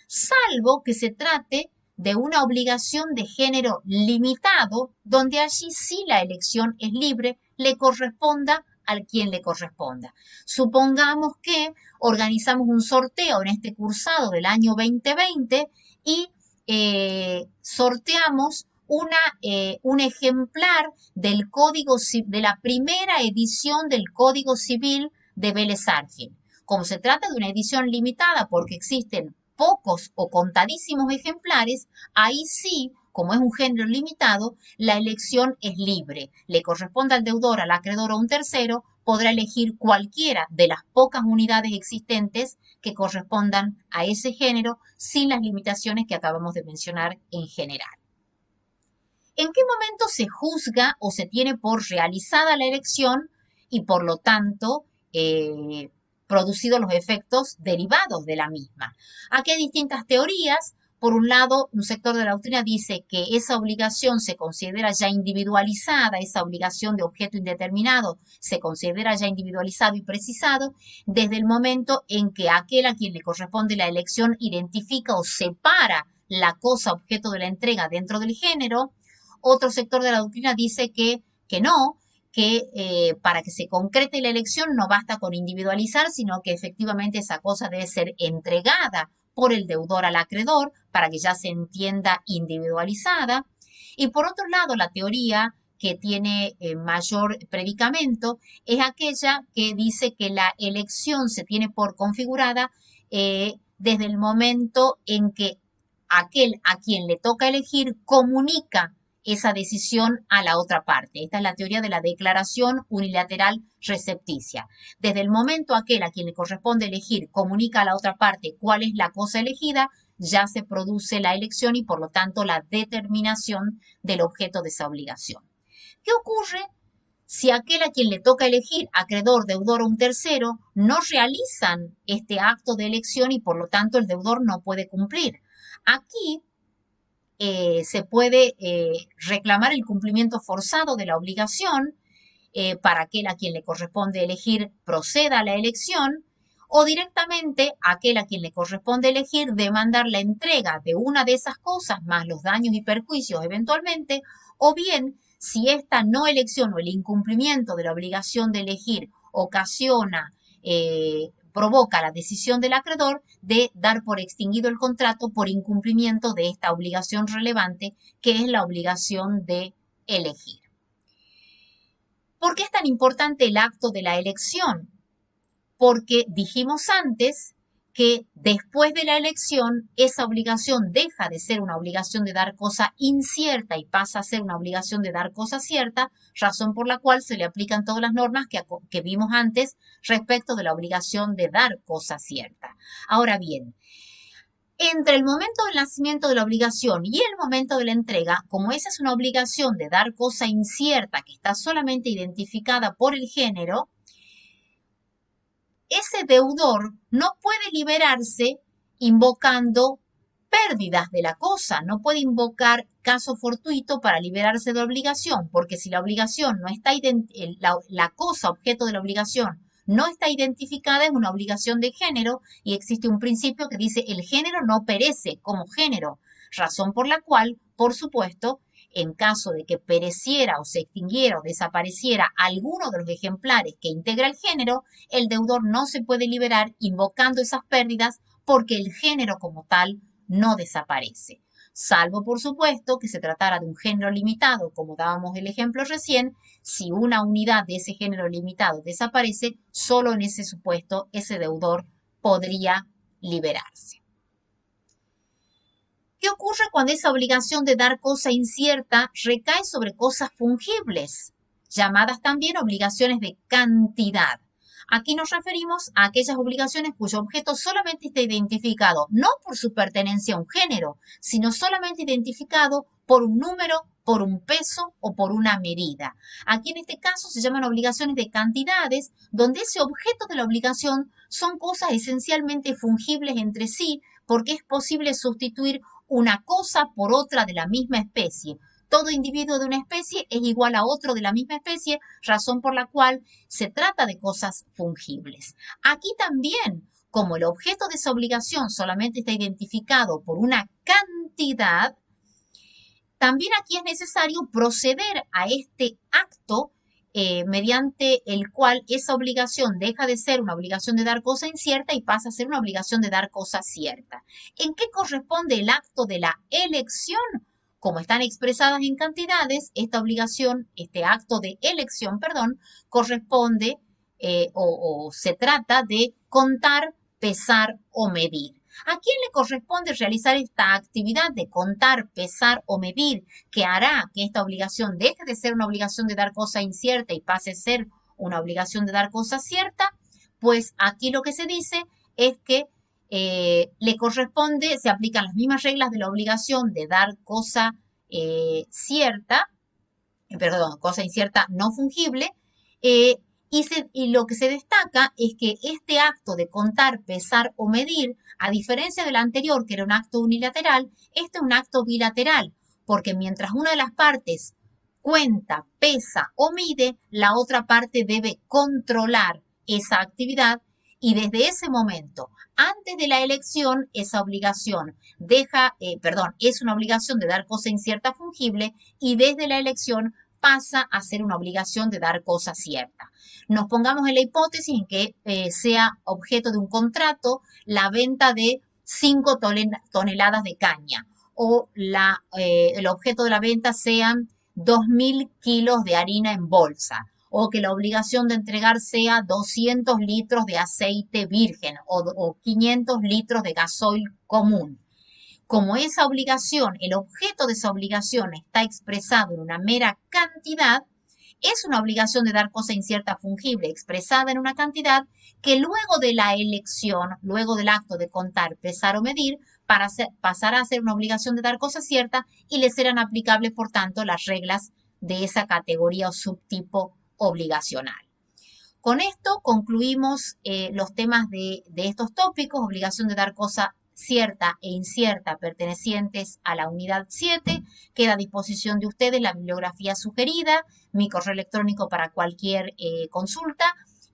salvo que se trate de una obligación de género limitado, donde allí sí la elección es libre, le corresponda al quien le corresponda. Supongamos que organizamos un sorteo en este cursado del año 2020 y sorteamos un ejemplar del de la primera edición del Código Civil de Vélez Arfiel. Como se trata de una edición limitada porque existen pocos o contadísimos ejemplares, ahí sí, como es un género limitado, la elección es libre. Le corresponde al deudor, al acreedor o a un tercero, podrá elegir cualquiera de las pocas unidades existentes que correspondan a ese género sin las limitaciones que acabamos de mencionar en general. ¿En qué momento se juzga o se tiene por realizada la elección y por lo tanto producido los efectos derivados de la misma? Aquí hay distintas teorías. Por un lado, un sector de la doctrina dice que esa obligación se considera ya individualizada, esa obligación de objeto indeterminado se considera ya individualizado y precisado desde el momento en que aquel a quien le corresponde la elección identifica o separa la cosa objeto de la entrega dentro del género. Otro sector de la doctrina dice que no, que para que se concrete la elección no basta con individualizar, sino que efectivamente esa cosa debe ser entregada por el deudor al acreedor para que ya se entienda individualizada. Y por otro lado, la teoría que tiene mayor predicamento es aquella que dice que la elección se tiene por configurada desde el momento en que aquel a quien le toca elegir comunica esa decisión a la otra parte. Esta es la teoría de la declaración unilateral recepticia. Desde el momento aquel a quien le corresponde elegir comunica a la otra parte cuál es la cosa elegida, ya se produce la elección y por lo tanto la determinación del objeto de esa obligación. ¿Qué ocurre si aquel a quien le toca elegir, acreedor, deudor o un tercero, no realizan este acto de elección y por lo tanto el deudor no puede cumplir? Aquí se puede reclamar el cumplimiento forzado de la obligación para aquel a quien le corresponde elegir proceda a la elección o directamente aquel a quien le corresponde elegir demandar la entrega de una de esas cosas más los daños y perjuicios eventualmente, o bien si esta no elección o el incumplimiento de la obligación de elegir ocasiona provoca la decisión del acreedor de dar por extinguido el contrato por incumplimiento de esta obligación relevante que es la obligación de elegir. ¿Por qué es tan importante el acto de la elección? Porque dijimos antes que después de la elección esa obligación deja de ser una obligación de dar cosa incierta y pasa a ser una obligación de dar cosa cierta, razón por la cual se le aplican todas las normas que vimos antes respecto de la obligación de dar cosa cierta. Ahora bien, entre el momento del nacimiento de la obligación y el momento de la entrega, como esa es una obligación de dar cosa incierta que está solamente identificada por el género, ese deudor no puede liberarse invocando pérdidas de la cosa, no puede invocar caso fortuito para liberarse de la obligación, porque si la obligación no está la cosa objeto de la obligación no está identificada, es una obligación de género y existe un principio que dice el género no perece como género, razón por la cual, por supuesto, en caso de que pereciera o se extinguiera o desapareciera alguno de los ejemplares que integra el género, el deudor no se puede liberar invocando esas pérdidas porque el género como tal no desaparece. Salvo, por supuesto, que se tratara de un género limitado, como dábamos el ejemplo recién, si una unidad de ese género limitado desaparece, solo en ese supuesto ese deudor podría liberarse. ¿Qué ocurre cuando esa obligación de dar cosa incierta recae sobre cosas fungibles, llamadas también obligaciones de cantidad? Aquí nos referimos a aquellas obligaciones cuyo objeto solamente está identificado, no por su pertenencia a un género, sino solamente identificado por un número, por un peso o por una medida. Aquí en este caso se llaman obligaciones de cantidades, donde ese objeto de la obligación son cosas esencialmente fungibles entre sí, porque es posible sustituir una cosa por otra de la misma especie. Todo individuo de una especie es igual a otro de la misma especie, razón por la cual se trata de cosas fungibles. Aquí también, como el objeto de esa obligación solamente está identificado por una cantidad, también aquí es necesario proceder a este acto mediante el cual esa obligación deja de ser una obligación de dar cosa incierta y pasa a ser una obligación de dar cosa cierta. ¿En qué corresponde el acto de la elección? Como están expresadas en cantidades, esta obligación, este acto de elección, perdón, corresponde o se trata de contar, pesar o medir. ¿A quién le corresponde realizar esta actividad de contar, pesar o medir que hará que esta obligación deje de ser una obligación de dar cosa incierta y pase a ser una obligación de dar cosa cierta? Pues aquí lo que se dice es que le corresponde, se aplican las mismas reglas de la obligación de dar cosa cierta, perdón, cosa incierta no fungible, eh, y lo que se destaca es que este acto de contar, pesar o medir, a diferencia del anterior, que era un acto unilateral, este es un acto bilateral, porque mientras una de las partes cuenta, pesa o mide, la otra parte debe controlar esa actividad y desde ese momento, antes de la elección, esa obligación es una obligación de dar cosa incierta fungible y desde la elección pasa a ser una obligación de dar cosa cierta. Nos pongamos en la hipótesis en que sea objeto de un contrato la venta de 5 toneladas de caña o el objeto de la venta sean 2.000 kilos de harina en bolsa o que la obligación de entregar sea 200 litros de aceite virgen o 500 litros de gasoil común. Como esa obligación, el objeto de esa obligación está expresado en una mera cantidad, es una obligación de dar cosa incierta fungible expresada en una cantidad que luego de la elección, luego del acto de contar, pesar o medir, pasará a ser una obligación de dar cosa cierta y le serán aplicables, por tanto, las reglas de esa categoría o subtipo obligacional. Con esto concluimos los temas de estos tópicos, obligación de dar cosa cierta e incierta pertenecientes a la unidad 7. Queda a disposición de ustedes la bibliografía sugerida, mi correo electrónico para cualquier consulta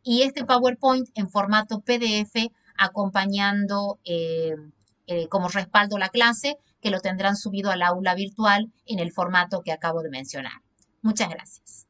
y este PowerPoint en formato PDF acompañando como respaldo la clase, que lo tendrán subido al aula virtual en el formato que acabo de mencionar. Muchas gracias.